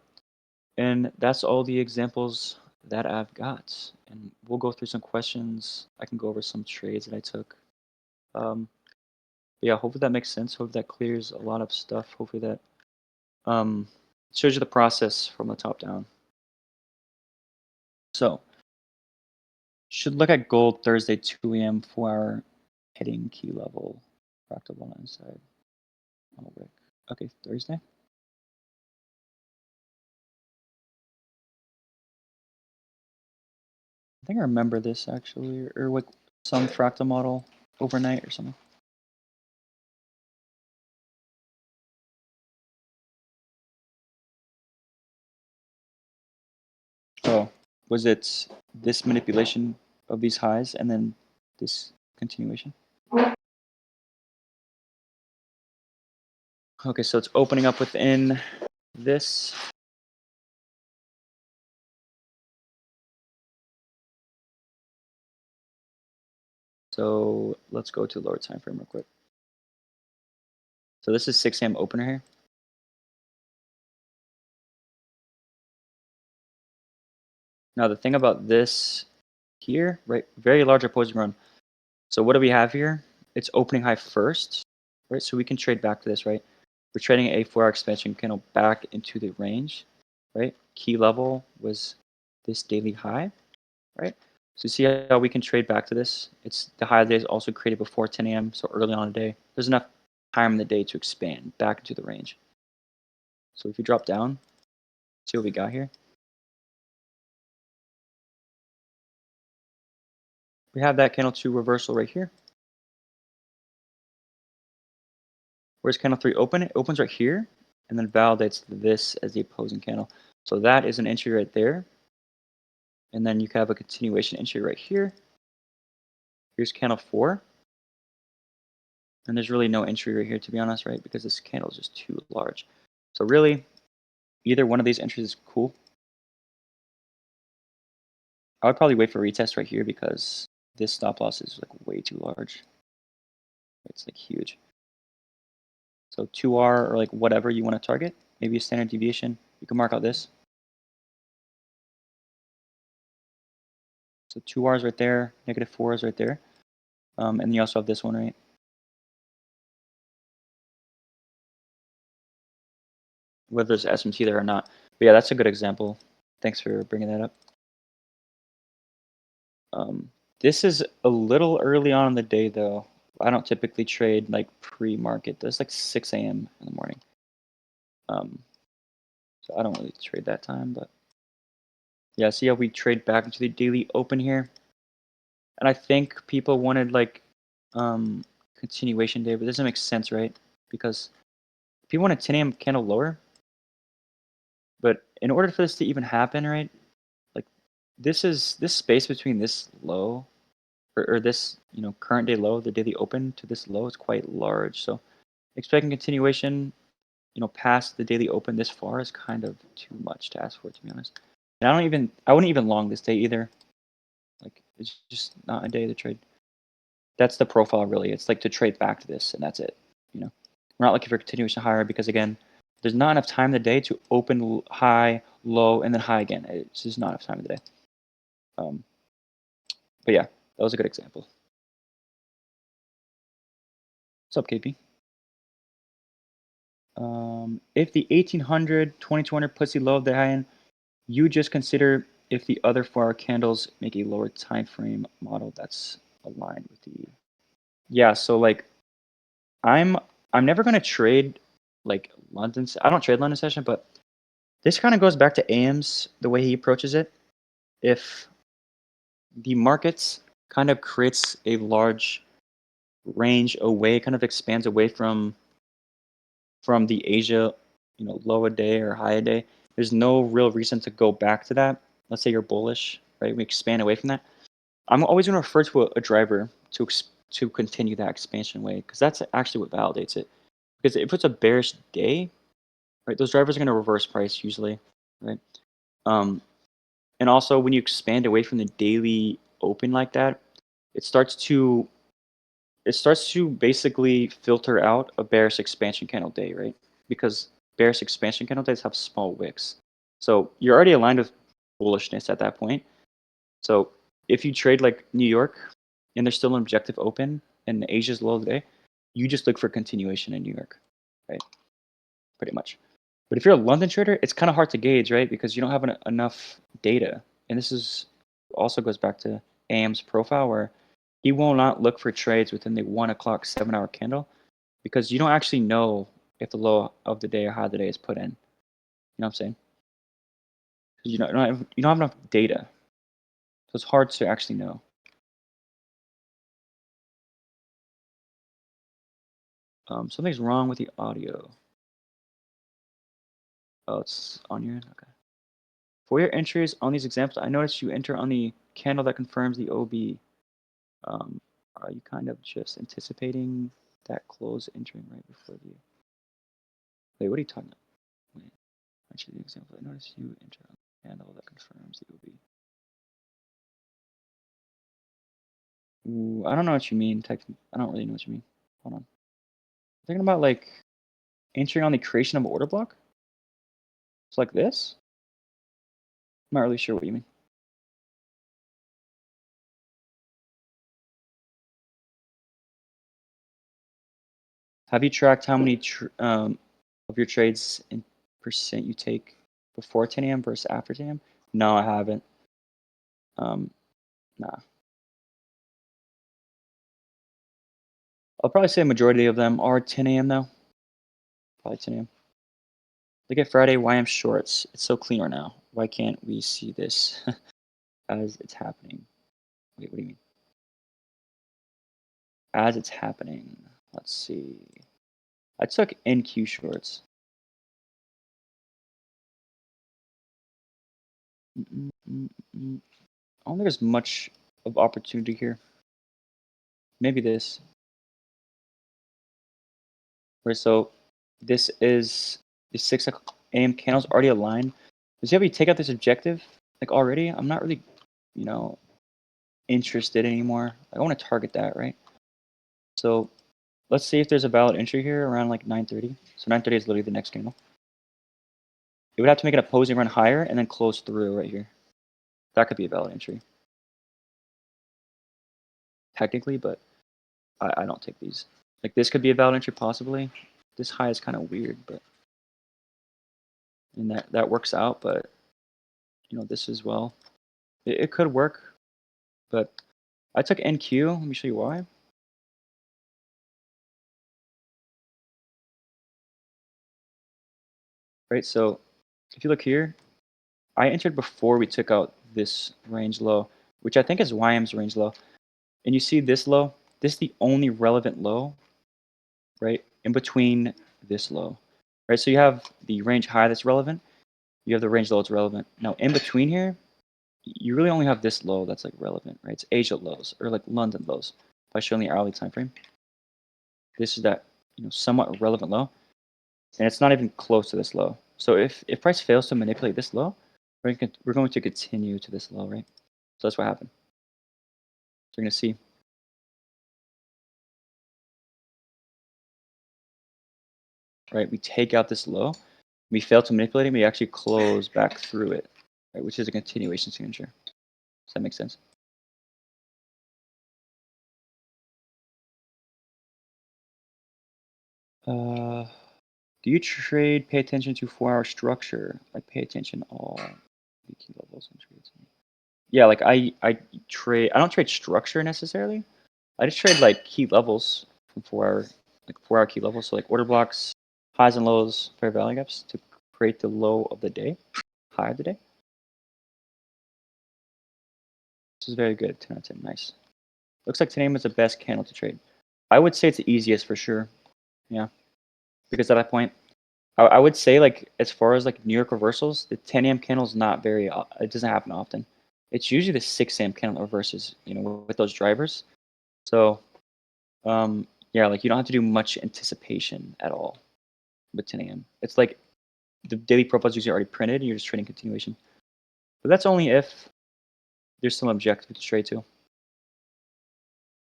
And that's all the examples that I've got. And we'll go through some questions. I can go over some trades that I took. Um, but yeah, hopefully that makes sense. Hopefully that clears a lot of stuff. Hopefully that um, shows you the process from the top down. So, should look at gold Thursday 2 a.m. 4-hour heading key level. Fractal one inside. Oh, Rick. Okay, Thursday. I think I remember this actually, or like some fractal model overnight or something. Oh, was it this manipulation of these highs and then this continuation? Okay, so it's opening up within this. So let's go to lower time frame real quick. So this is 6 a.m. opener here. Now the thing about this here, right, very large opposing run. So what do we have here? It's opening high first, right? So we can trade back to this, right? We're trading a 4-hour expansion candle back into the range, right? Key level was this daily high, right? So see how we can trade back to this? It's the high of the day is also created before 10 a.m. So early on in the day, there's enough time in the day to expand back into the range. So if you drop down, see what we got here. We have that candle 2 reversal right here. Where's candle 3 open? It opens right here and then validates this as the opposing candle. So that is an entry right there. And then you can have a continuation entry right here. Here's candle 4. And there's really no entry right here, to be honest, right? Because this candle is just too large. So really, either one of these entries is cool. I would probably wait for a retest right here because this stop loss is like way too large. It's like huge. So 2R or like whatever you want to target, maybe a standard deviation. You can mark out this. So 2R's right there, negative 4 is right there. And then you also have this one, right? Whether there's SMT there or not. But yeah, that's a good example. Thanks for bringing that up. This is a little early on in the day, though. I don't typically trade like pre-market. That's like 6 a.m. in the morning. So I don't really trade that time, but yeah, see how we trade back into the daily open here? And I think people wanted like continuation day, but it doesn't make sense, right? Because people want a 10 a.m. candle lower, but in order for this to even happen, right? Like this space between this low or this current day low, the daily open to this low is quite large. So expecting continuation, past the daily open this far is kind of too much to ask for, to be honest. And I wouldn't even long this day either. Like it's just not a day to trade. That's the profile really. It's like to trade back to this and that's it. We're not looking for continuation higher because again, there's not enough time in the day to open high, low, and then high again. It's just not enough time in the day. Um, but yeah, that was a good example. What's up, KP? If the 1800, 2200 puts the low of the high end, you just consider if the other 4-hour candles make a lower time frame model that's aligned with the. Yeah, so like I'm never gonna trade like London. I don't trade London session, but this kind of goes back to AM's the way he approaches it. If the markets kind of creates a large range away, kind of expands away from the Asia, low a day or high a day. There's no real reason to go back to that. Let's say you're bullish, right? We expand away from that. I'm always going to refer to a driver to continue that expansion way because that's actually what validates it. Because if it's a bearish day, right, those drivers are going to reverse price usually, right? Um, and also when you expand away from the daily open like that, it starts to it starts to basically filter out a bearish expansion candle day, right? Because bearish expansion candle days have small wicks. So you're already aligned with bullishness at that point. So if you trade like New York and there's still an objective open and Asia's low of the day, you just look for continuation in New York, right? Pretty much. But if you're a London trader, it's kind of hard to gauge, right? Because you don't have enough data. And this is also goes back to AM's profile where he will not look for trades within the 1 o'clock 7 hour candle because you don't actually know if the low of the day or high of the day is put in. You know what I'm saying? 'Cause you don't have enough data. So it's hard to actually know. Something's wrong with the audio. Oh, it's on your end? Okay. For your entries on these examples, I noticed you enter on the candle that confirms the OB. Um, are you kind of just anticipating that close entering right before the... Wait, what are you talking about? Wait, actually, the example, I noticed you enter on the candle that confirms the OB. Ooh, I don't know what you mean. I don't really know what you mean. Hold on. Thinking about like entering on the creation of an order block? It's like this? I'm not really sure what you mean. Have you tracked how many of your trades in percent you take before 10 a.m. versus after 10 a.m.? No, I haven't. Um, nah. I'll probably say a majority of them are 10 a.m. though. Probably 10 a.m. Look at Friday YM shorts. It's so clean right now. Why can't we see this as it's happening? Wait, what do you mean? As it's happening. Let's see. I took NQ shorts. I don't think there's much of opportunity here. Maybe this. Right, so this is the 6 a.m. candles already aligned. Does you have you take out this objective like already? I'm not really, you know, interested anymore. I want to target that, right? So let's see if there's a valid entry here around like 9:30. So 9:30 is literally the next candle. It would have to make an opposing run higher and then close through right here. That could be a valid entry, technically, but I don't take these. Like this could be a valid entry possibly. This high is kind of weird, but and that works out. But you know this as well. It could work, but I took NQ. Let me show you why. Right, so if you look here, I entered before we took out this range low, which I think is YM's range low. And you see this low? This is the only relevant low, right, in between this low. Right, so you have the range high that's relevant. You have the range low that's relevant. Now, in between here, you really only have this low that's like relevant, right? It's Asia lows or like London lows. If I show in the hourly time frame, this is that somewhat relevant low, and it's not even close to this low. So if price fails to manipulate this low, we're going to continue to this low, right? So that's what happened. So you're going to see, right? We take out this low, we fail to manipulate it, we actually close back through it, right? Which is a continuation signature. Does that make sense? Do you trade? Pay attention to 4 hour structure. Like pay attention all the key levels and trades. Yeah, like I trade. I don't trade structure necessarily. I just trade like key levels from 4 hour, like 4 hour key levels. So like order blocks, highs and lows, fair value gaps to create the low of the day, high of the day. This is very good. 10 out of 10. Nice. Looks like 10 a.m. is the best candle to trade. I would say it's the easiest for sure. Yeah, because at that point, I would say like as far as like New York reversals, the 10 a.m. candle is not very. It doesn't happen often. It's usually the 6 a.m. candle reverses. With those drivers. So yeah, like you don't have to do much anticipation at all with 10 a.m. It's like the daily profile is usually already printed, and you're just trading continuation. But that's only if there's some objective to trade to.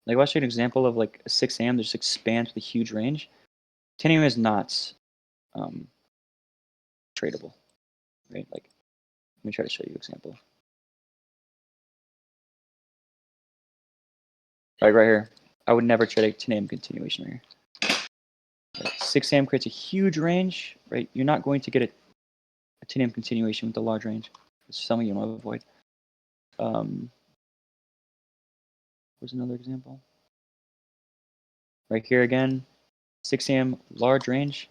Like, I'll show you an example of like a 6 a.m. that just expands with a huge range. 10 a.m. is not um, tradable, right? Like, let me try to show you an example. Like right here, I would never trade a 10 a.m. continuation right here. Right? 6 a.m. creates a huge range, right? You're not going to get a 10 a.m. continuation with a large range. It's something you want to avoid. Where's another example? Right here again, 6 a.m. large range.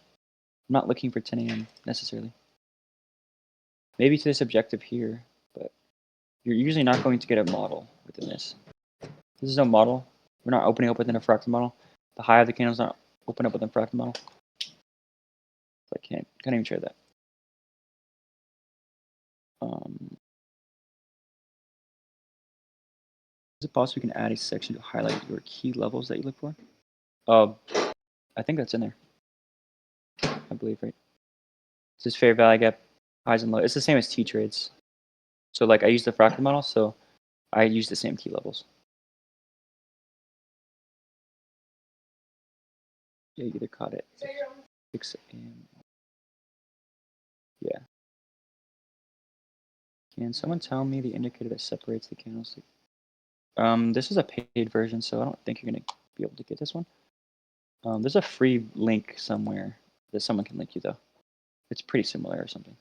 I'm not looking for 10 a.m. necessarily. Maybe to this objective here, but you're usually not going to get a model within this. This is no model. We're not opening up within a fractal model. The high of the candle is not open up within a fractal model. So I can't even trade that. Is it possible you can add a section to highlight your key levels that you look for? I think that's in there. I believe, right? This is fair value gap, highs and lows. It's the same as T trades. So like I use the fractal model, so I use the same key levels. Yeah, you either caught it. 6 a.m. Yeah. Can someone tell me the indicator that separates the candlestick? This is a paid version, so I don't think you're gonna be able to get this one. There's a free link somewhere that someone can link you though. It's pretty similar or something.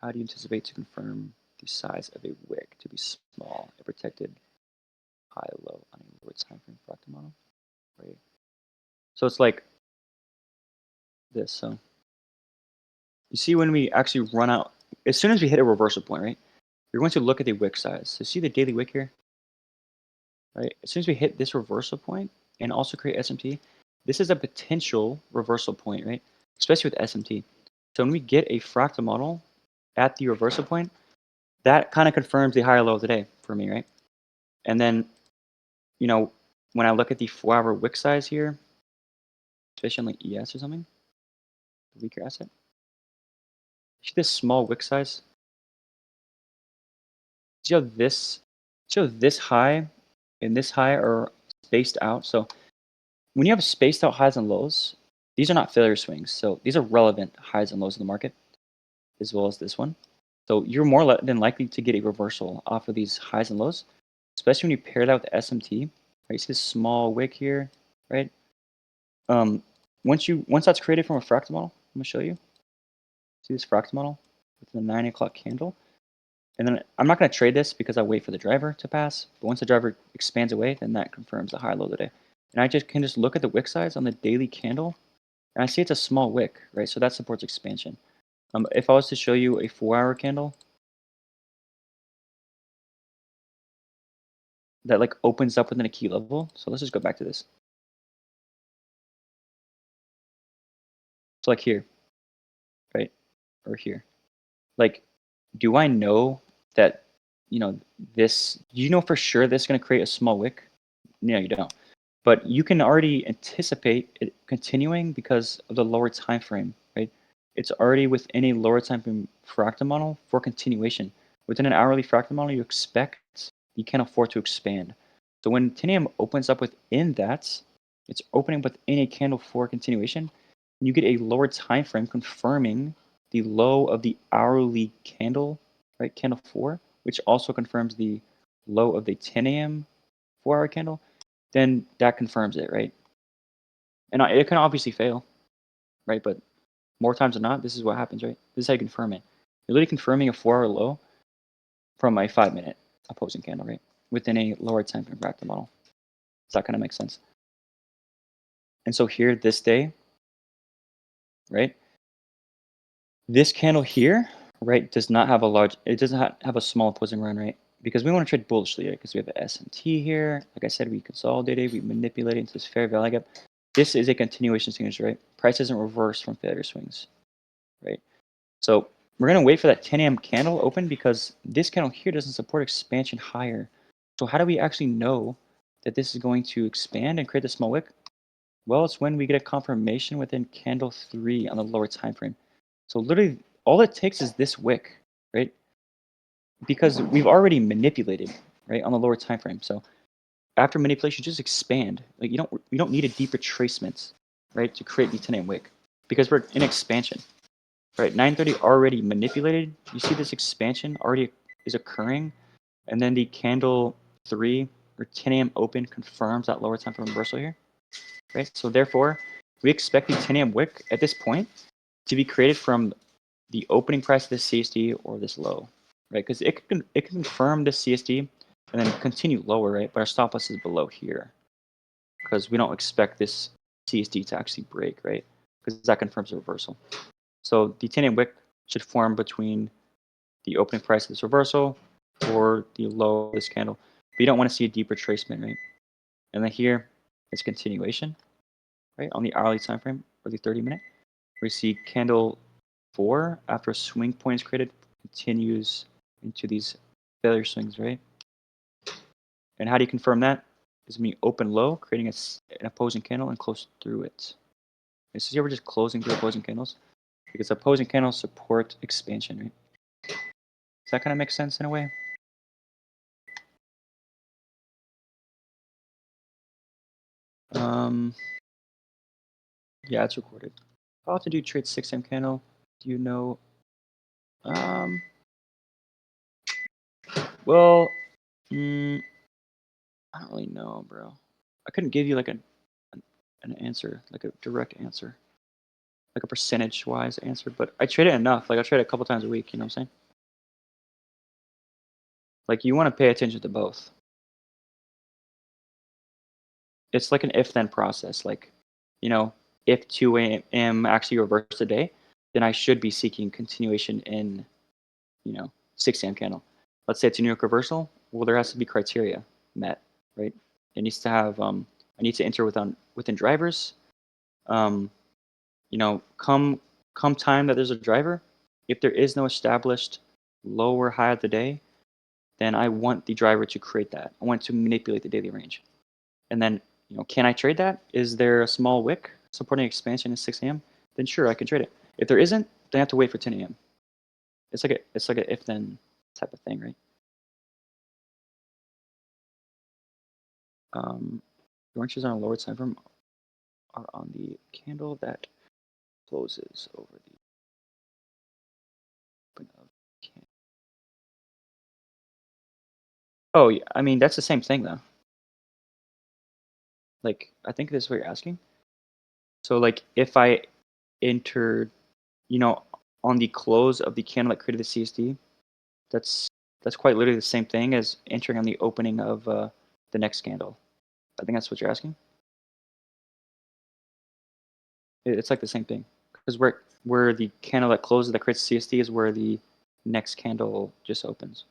How do you anticipate to confirm the size of a wick to be small and protected high low on a lower time frame fractal model? Right. So it's like this. So you see when we actually run out, as soon as we hit a reversal point, right? You're going to look at the wick size. So see the daily wick here, right? As soon as we hit this reversal point and also create SMT, this is a potential reversal point, right? Especially with SMT. So when we get a fractal model at the reversal point, that kind of confirms the higher low of the day for me, right? And then, you know, when I look at the 4-hour wick size here, especially on like ES or something, the weaker asset, see this small wick size? See how this high and this high are spaced out? So when you have spaced out highs and lows, these are not failure swings. So these are relevant highs and lows in the market, as well as this one. So you're more than likely to get a reversal off of these highs and lows, especially when you pair that with the SMT. Right, you see this small wick here, right? Once that's created from a fractal model, I'm gonna show you. See this fractal model with the 9 o'clock candle, and then I'm not gonna trade this because I wait for the driver to pass. But once the driver expands away, then that confirms the high low of the day. And I just can look at the wick size on the daily candle, and I see it's a small wick, right? So that supports expansion. If I was to show you a 4-hour candle that like opens up within a key level, so let's just go back to this. So like here, right, or here, like, do I know that this? Do you know for sure this is going to create a small wick? No, you don't. But you can already anticipate it continuing because of the lower time frame, right? It's already within a lower time frame fractal model for continuation. Within an hourly fractal model, you can't afford to expand. So when 10 a.m. opens up within that, it's opening within a candle for continuation, and you get a lower time frame confirming the low of the hourly candle, right? Candle 4, which also confirms the low of the 10 a.m. 4-hour candle, then that confirms it, right? And it can obviously fail, right? But more times than not, this is what happens, right? This is how you confirm it. You're literally confirming a 4-hour low from a 5-minute opposing candle, right? Within a lower time frame fractal model. Does that kind of make sense? And so here, this day, right? This candle here, right, does not have a large, it doesn't have a small opposing run, right? Because we want to trade bullishly, right? Because we have an SMT here. Like I said, we consolidated, we manipulated into this fair value gap. This is a continuation signature, right? Price isn't reversed from failure swings, right? So we're going to wait for that 10 a.m. candle open because this candle here doesn't support expansion higher. So how do we actually know that this is going to expand and create a small wick? Well, it's when we get a confirmation within candle 3 on the lower time frame. So literally all it takes is this wick, right? Because we've already manipulated. right, on the lower time frame. So after manipulation, just expand. Like you don't need a deep retracement, right, to create the 10 a.m. wick because we're in expansion, right? 930 already manipulated. You see this expansion already is occurring, and then the candle 3 or 10 a.m. open confirms that lower time frame reversal here, right? So therefore, we expect the 10 a.m. wick at this point to be created from the opening price of this CSD or this low, right? Because it can confirm this CSD and then continue lower, right? But our stop loss is below here because we don't expect this CSD to actually break, right? Because that confirms a reversal. So the 10 a.m. wick should form between the opening price of this reversal or the low of this candle. But you don't want to see a deep retracement, right? And then here is continuation, right? On the hourly time frame or the 30-minute, we see candle 4 after a swing point is created continues into these failure swings, right? And how do you confirm that? Is me open low, creating an opposing candle and close through it. And so here we're just closing through opposing candles because opposing candles support expansion, right? Does that kind of make sense in a way? Um, yeah, it's recorded. How often do you trade 6M candle? Do you know? Um, well, mm, I don't really know, bro. I couldn't give you like an answer, like a direct answer, like a percentage wise answer. But I trade it enough. Like I trade it a couple times a week. You know what I'm saying? Like you want to pay attention to both. It's like an if then process. Like, you know, if 2 a.m. actually reversed today, then I should be seeking continuation in, 6 a.m. candle. Let's say it's a New York reversal. Well, there has to be criteria met, right? It needs to have I need to enter within drivers. Um, come time that there's a driver. If there is no established low or high of the day, then I want the driver to create that. I want to manipulate the daily range. And then, can I trade that? Is there a small wick supporting expansion at 6 a.m.? Then sure, I can trade it. If there isn't, then I have to wait for 10 a.m. It's like a if then type of thing, right? The oranges on a lower time frame are on the candle that closes over the open of can. Oh, yeah. I mean, that's the same thing though. Like, I think this is what you're asking. So, like, if I entered, you know, on the close of the candle that created the CSD, that's that's quite literally the same thing as entering on the opening of the next candle. I think that's what you're asking. It's like the same thing because where the candle that closes that creates CSD is where the next candle just opens. Is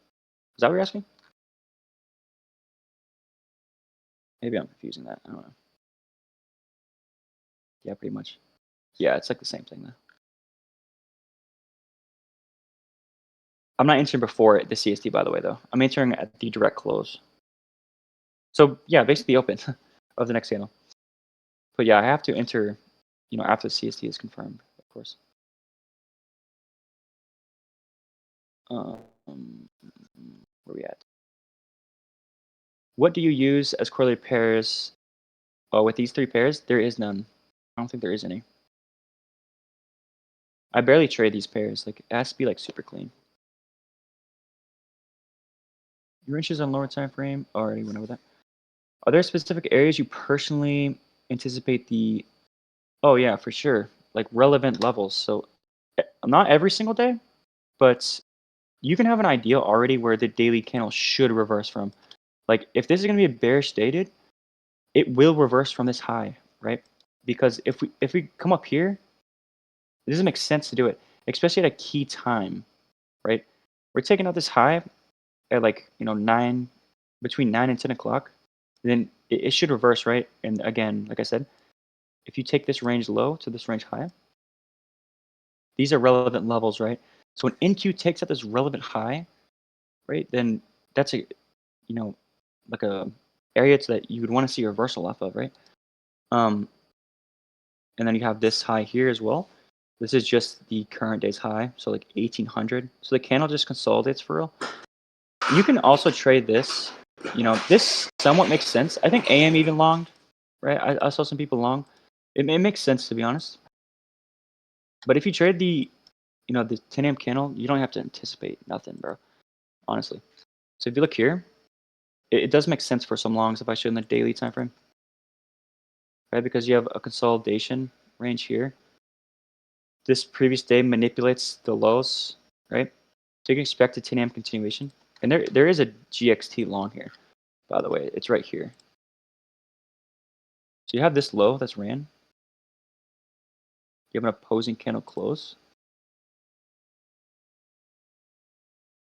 that what you're asking? Maybe I'm confusing that. I don't know. Yeah, pretty much. Yeah, it's like the same thing though. I'm not entering before the CSD, by the way, though. I'm entering at the direct close. So yeah, basically open of the next channel. But yeah, I have to enter, after the CSD is confirmed, of course. Um, where we at? What do you use as correlated pairs? Oh, with these three pairs, there is none. I don't think there is any. I barely trade these pairs. Like it has to be like super clean. Your inches on lower time frame. Oh, I already went over that. Are there specific areas you personally anticipate the? Oh yeah, for sure. Like relevant levels. So not every single day, but you can have an idea already where the daily candle should reverse from. Like if this is going to be a bearish dated, it will reverse from this high, right? Because if we come up here, it doesn't make sense to do it, especially at a key time, right? We're taking out this high at like 9 between 9 and 10 o'clock, then it should reverse, right? And again, like I said, if you take this range low to this range high, these are relevant levels, right? So when NQ takes out this relevant high, right, then that's a you know like a area that you would want to see a reversal off of, right? Um, and then you have this high here as well. This is just the current day's high, so like 1800. So the candle just consolidates for real. You can also trade this This somewhat makes sense. I think AM even longed, right? I saw some people long. It makes sense to be honest. But if you trade the 10 AM candle, you don't have to anticipate nothing, bro. Honestly. So if you look here, it does make sense for some longs if I show in the daily time frame, right? Because you have a consolidation range here. This previous day manipulates the lows, right? So you can expect a 10 AM continuation. And there is a GXT long here, by the way. It's right here. So you have this low that's ran. You have an opposing candle close.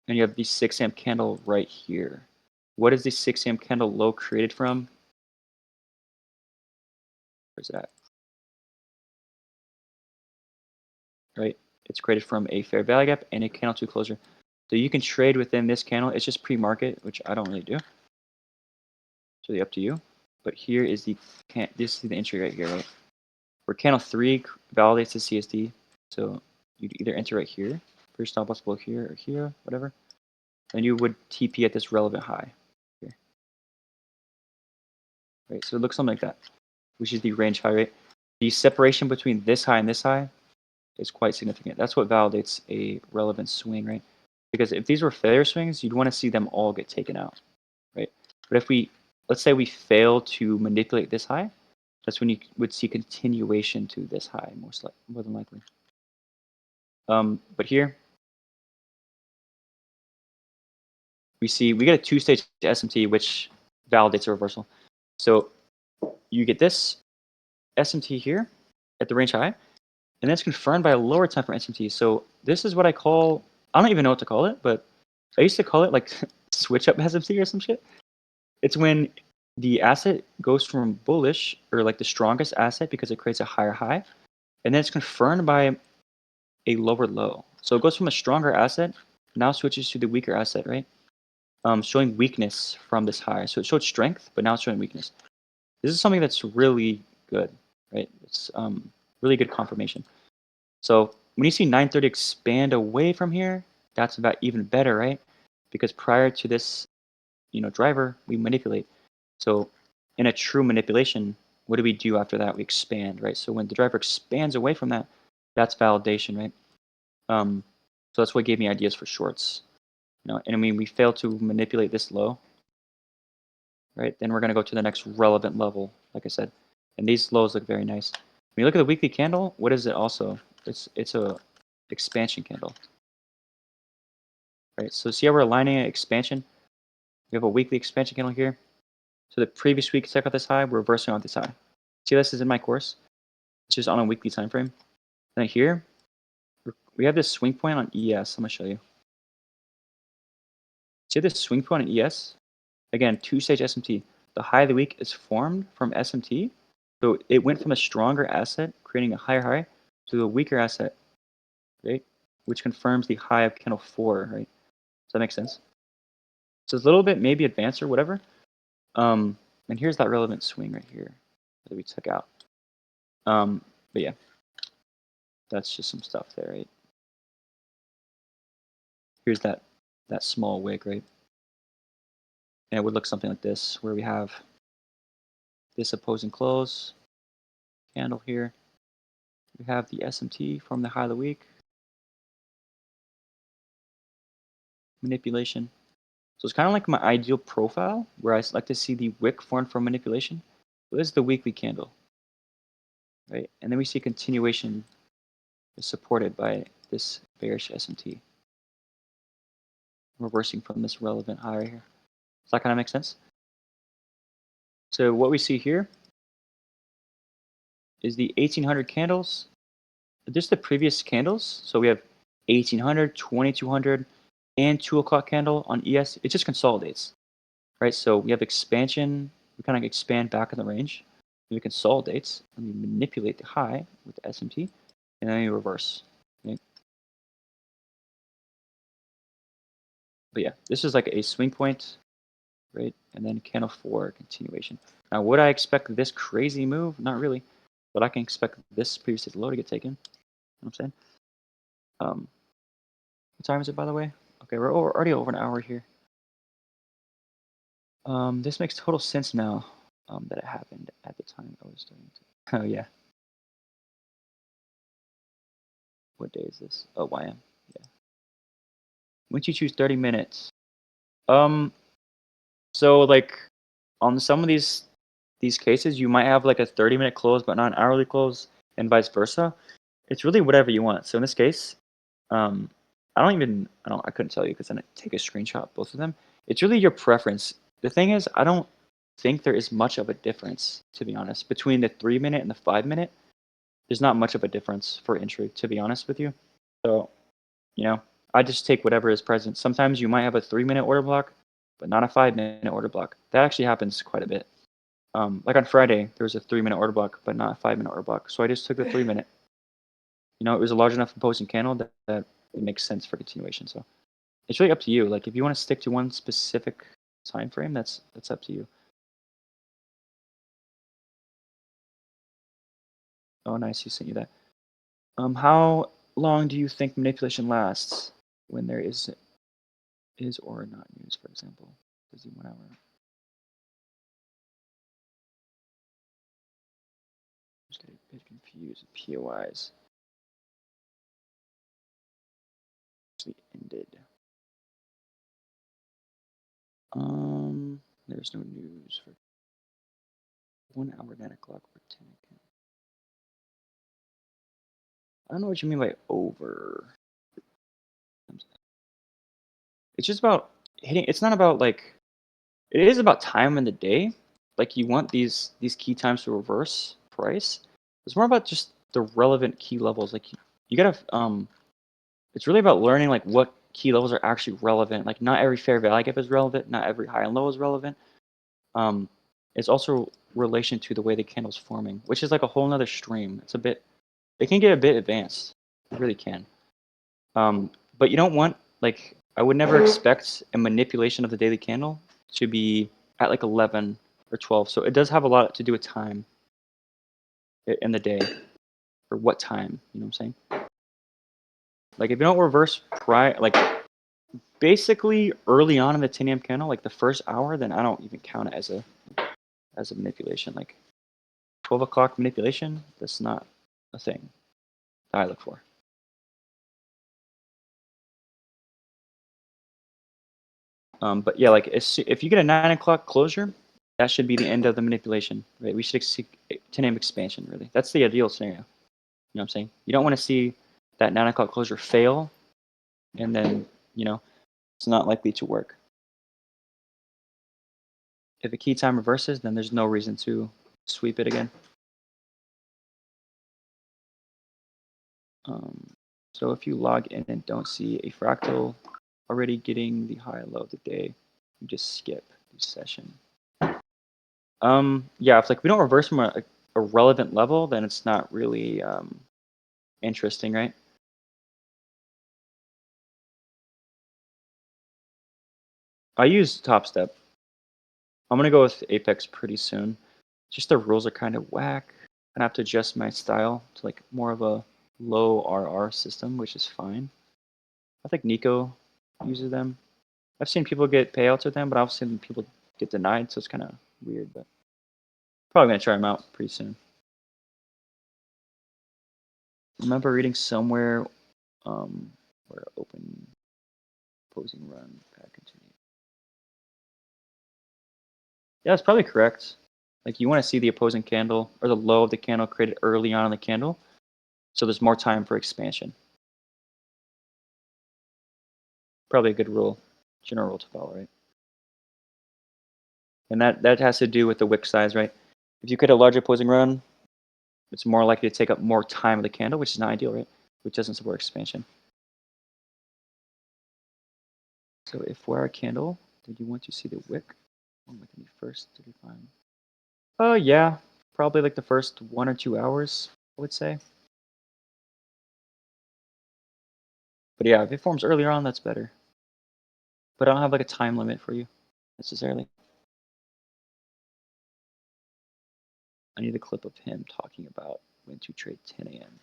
And you have the 6 AM candle right here. What is the 6 AM candle low created from? Where's it at? Right? It's created from a fair value gap and a candle two closure. So you can trade within this candle. It's just pre-market, which I don't really do. It's really up to you. But here is this is the entry right here, right? Where candle 3 validates the CSD. So you'd either enter right here, for your stop loss below here or here, whatever. And you would TP at this relevant high here. Right? So it looks something like that, which is the range high rate. The separation between this high and this high is quite significant. That's what validates a relevant swing, right? Because if these were failure swings, you'd want to see them all get taken out, right? But if let's say we fail to manipulate this high, that's when you would see continuation to this high, more than likely. But here, we get a two-stage SMT, which validates a reversal. So you get this SMT here at the range high, and that's confirmed by a lower time for SMT. So this is what I don't even know what to call it, but I used to call it like switch up SMT or some shit. It's when the asset goes from bullish or like the strongest asset because it creates a higher high, and then it's confirmed by a lower low. So it goes from a stronger asset, now switches to the weaker asset, right? Showing weakness from this high. So it showed strength, but now it's showing weakness. This is something that's really good, right? It's really good confirmation. So when you see 930 expand away from here, that's about even better, right? Because prior to this, driver, we manipulate. So in a true manipulation, what do we do after that? We expand, right? So when the driver expands away from that, that's validation, right? So that's what gave me ideas for shorts. And I mean, we fail to manipulate this low, right? Then we're going to go to the next relevant level, like I said. And these lows look very nice. When you look at the weekly candle, what is it also? It's a expansion candle, right? So see how we're aligning an expansion? We have a weekly expansion candle here. So the previous week check out this high, we're reversing off this high. See, this is in my course. It's just on a weekly time frame. Then here, we have this swing point on ES. I'm going to show you. See this swing point on ES? Again, two-stage SMT. The high of the week is formed from SMT. So it went from a stronger asset, creating a higher high, to a weaker asset, right? Which confirms the high of candle 4, right? Does that make sense? So it's a little bit maybe advanced or whatever. And here's that relevant swing right here that we took out. But yeah, that's just some stuff there, right? Here's that small wick, right? And it would look something like this, where we have this opposing close candle here. We have the SMT from the high of the week. Manipulation. So it's kind of like my ideal profile, where I like to see the wick formed from manipulation. So this is the weekly candle, right? And then we see continuation is supported by this bearish SMT, reversing from this relevant high right here. Does that kind of make sense? So what we see here is the 1800 candles. Just the previous candles. So we have 1800, 2200, and 2 o'clock candle on ES. It just consolidates, right? So we have expansion. We kind of expand back in the range. We consolidates, and we manipulate the high with the SMT, and then we reverse. Right? But yeah, this is like a swing point, right? And then candle 4 continuation. Now, would I expect this crazy move? Not really, but I can expect this previous low to get taken. You know what I'm saying? What time is it, by the way? Okay, we're already over an hour here. This makes total sense now, that it happened at the time I was doing it. Oh, yeah. What day is this? Oh, YM. Yeah. Once you choose 30 minutes. Um, so, like, on some of these cases, you might have, like, a 30-minute close, but not an hourly close, and vice versa. It's really whatever you want. So in this case, um, I couldn't tell you because I didn't take a screenshot of both of them. It's really your preference. The thing is, I don't think there is much of a difference, to be honest, between the 3-minute and the 5-minute. There's not much of a difference for entry, to be honest with you. So, you know, I just take whatever is present. Sometimes you might have a 3-minute order block, but not a 5-minute order block. That actually happens quite a bit. Like on Friday, there was a 3-minute order block, but not a 5-minute order block. So I just took the 3-minute. It was a large enough opposing candle that it makes sense for continuation. So it's really up to you. Like if you want to stick to one specific time frame, that's up to you. Oh, nice, he sent you that. How long do you think manipulation lasts when there is or not news, for example? Does he 1 hour? Just get a bit confused with POIs. Actually ended. There's no news for 1 hour, 9 o'clock, or 10 o'clock. I don't know what you mean by over. It's just about hitting. It's not about like. It is about time in the day. Like you want these key times to reverse price. It's more about just the relevant key levels. Like you gotta. It's really about learning like what key levels are actually relevant. Like not every fair value gap is relevant. Not every high and low is relevant. Um, it's also relation to the way the candle's forming, which is like a whole nother stream. It can get a bit advanced. It really can. But you don't want like I would never expect a manipulation of the daily candle to be at like 11 or 12. So it does have a lot to do with time in the day or what time. You know what I'm saying? Like if you don't reverse like basically early on in the 10 a.m. candle, like the first hour, then I don't even count it as a manipulation. Like 12 o'clock manipulation, that's not a thing that I look for. But yeah, like if you get a 9 o'clock closure, that should be the end of the manipulation, right? We should seek 10 a.m. expansion, really. That's the ideal scenario. You know what I'm saying? You don't want to see that 9 o'clock closure fail, and then, it's not likely to work. If a key time reverses, then there's no reason to sweep it again. Um, so if you log in and don't see a fractal already getting the high and low of the day, you just skip the session. Yeah, if like we don't reverse from a relevant level, then it's not really interesting, right? I use Top Step. I'm gonna go with Apex pretty soon. Just the rules are kind of whack. I have to adjust my style to like more of a low RR system, which is fine. I think Nico uses them. I've seen people get payouts with them, but I've seen people get denied, so it's kind of weird. But probably gonna try them out pretty soon. Remember reading somewhere where open opposing run back continue. Yeah, that's probably correct. Like you want to see the opposing candle or the low of the candle created early on in the candle, so there's more time for expansion. Probably a good rule, general rule to follow, right? And that has to do with the wick size, right? If you create a larger opposing run, it's more likely to take up more time of the candle, which is not ideal, right? Which doesn't support expansion. So if for our candle, did you want to see the wick within the first 35? Oh yeah, probably like the first 1 or 2 hours, I would say. But yeah, if it forms earlier on, that's better. But I don't have like a time limit for you necessarily. I need a clip of him talking about when to trade 10 a.m.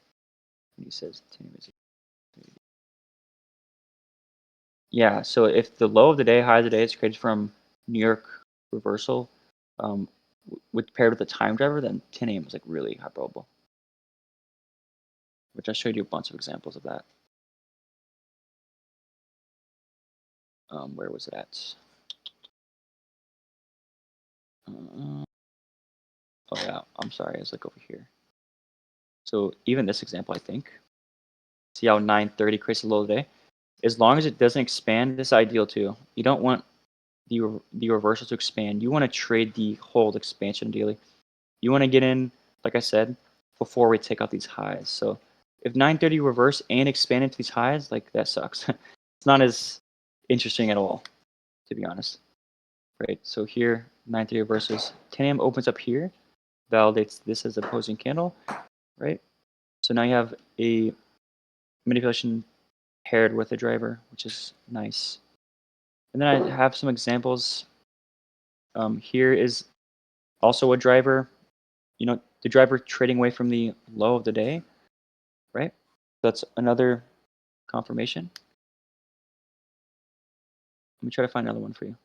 And he says 10 a.m. is. Yeah, so if the low of the day, high of the day is created from New York reversal, with paired with a time driver, then 10 a.m. is like really high probable. Which I showed you a bunch of examples of that. Where was it at? Uh, oh yeah, I'm sorry. It's like over here. So even this example, I think. See how 930 creates a low today? As long as it doesn't expand, this is ideal too. You don't want the reversal to expand. You want to trade the hold expansion ideally. You want to get in, like I said, before we take out these highs. So if 930 reverse and expand into these highs, like that sucks. It's not as interesting at all, to be honest. Right. So here, 930 reverses. 10 a.m. opens up here, validates this as opposing candle, right? So now you have a manipulation paired with a driver, which is nice. And then I have some examples. Here is also a driver. You know, the driver trading away from the low of the day, right? That's another confirmation. Let me try to find another one for you.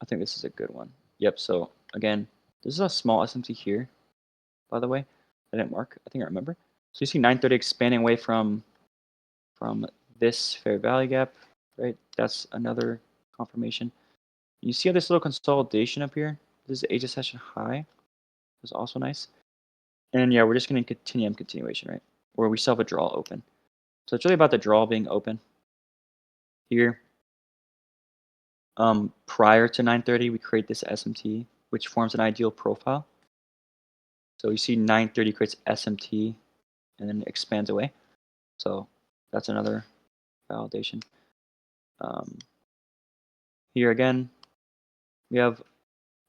I think this is a good one. Yep. So again, this is a small SMT here, by the way. I didn't mark. I think I remember. So you see 930 expanding away from this fair value gap, right? That's another confirmation. You see how this little consolidation up here? This is Asia session high. That's also nice. And yeah, we're just going to continue on continuation, right? Where we still have a draw open. So it's really about the draw being open here. Prior to 930, we create this SMT, which forms an ideal profile. So you see 930 creates SMT and then expands away. So that's another validation. Here again, we have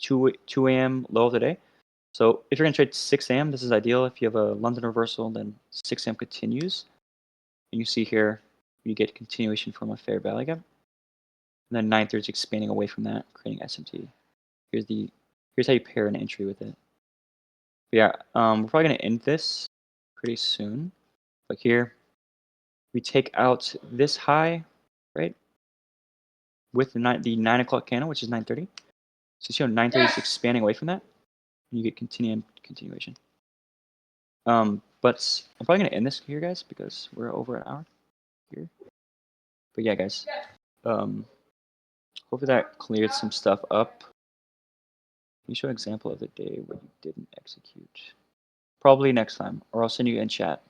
2 a.m. low of the day. So if you're going to trade 6 a.m., this is ideal. If you have a London reversal, then 6 a.m. continues. And you see here, you get continuation from a fair value gap. And then 930 is expanding away from that, creating SMT. Here's how you pair an entry with it. But yeah, we're probably going to end this pretty soon. But here, we take out this high, right, with the 9 o'clock candle, which is 930. So you see how 930 is expanding away from that, and you get continuation. But I'm probably going to end this here, guys, because we're over an hour here. But yeah, guys, hopefully that cleared some stuff up. Can you show an example of the day where you didn't execute? Probably next time, or I'll send you in chat.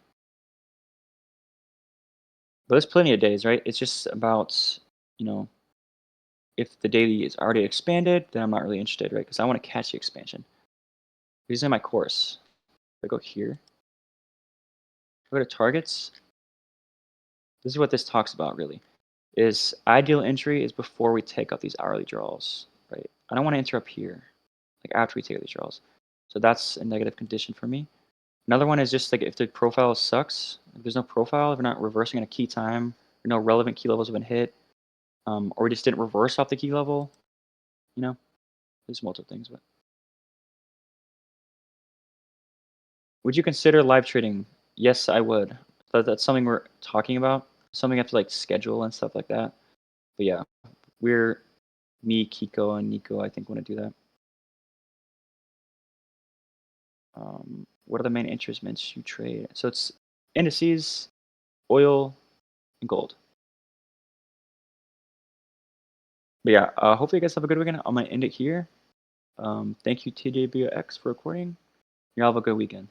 But there's plenty of days, right? It's just about, you know, if the daily is already expanded, then I'm not really interested, right? Because I want to catch the expansion. This is in my course. If I go here, go to targets. This is what this talks about, really. Is ideal entry is before we take out these hourly draws, right? I don't want to enter up here, like after we take out these draws. So that's a negative condition for me. Another one is just like if the profile sucks, if there's no profile, if we're not reversing at a key time, or no relevant key levels have been hit, or we just didn't reverse off the key level, you know, there's multiple things. But would you consider live trading? Yes, I would. But that's something we're talking about. Something I have to like schedule and stuff like that. But yeah, we're me, Kiko, and Nico. I think want to do that. What are the main instruments you trade? So it's indices, oil, and gold. But yeah, hopefully you guys have a good weekend. I'm gonna end it here. Thank you TJBX for recording. You all have a good weekend.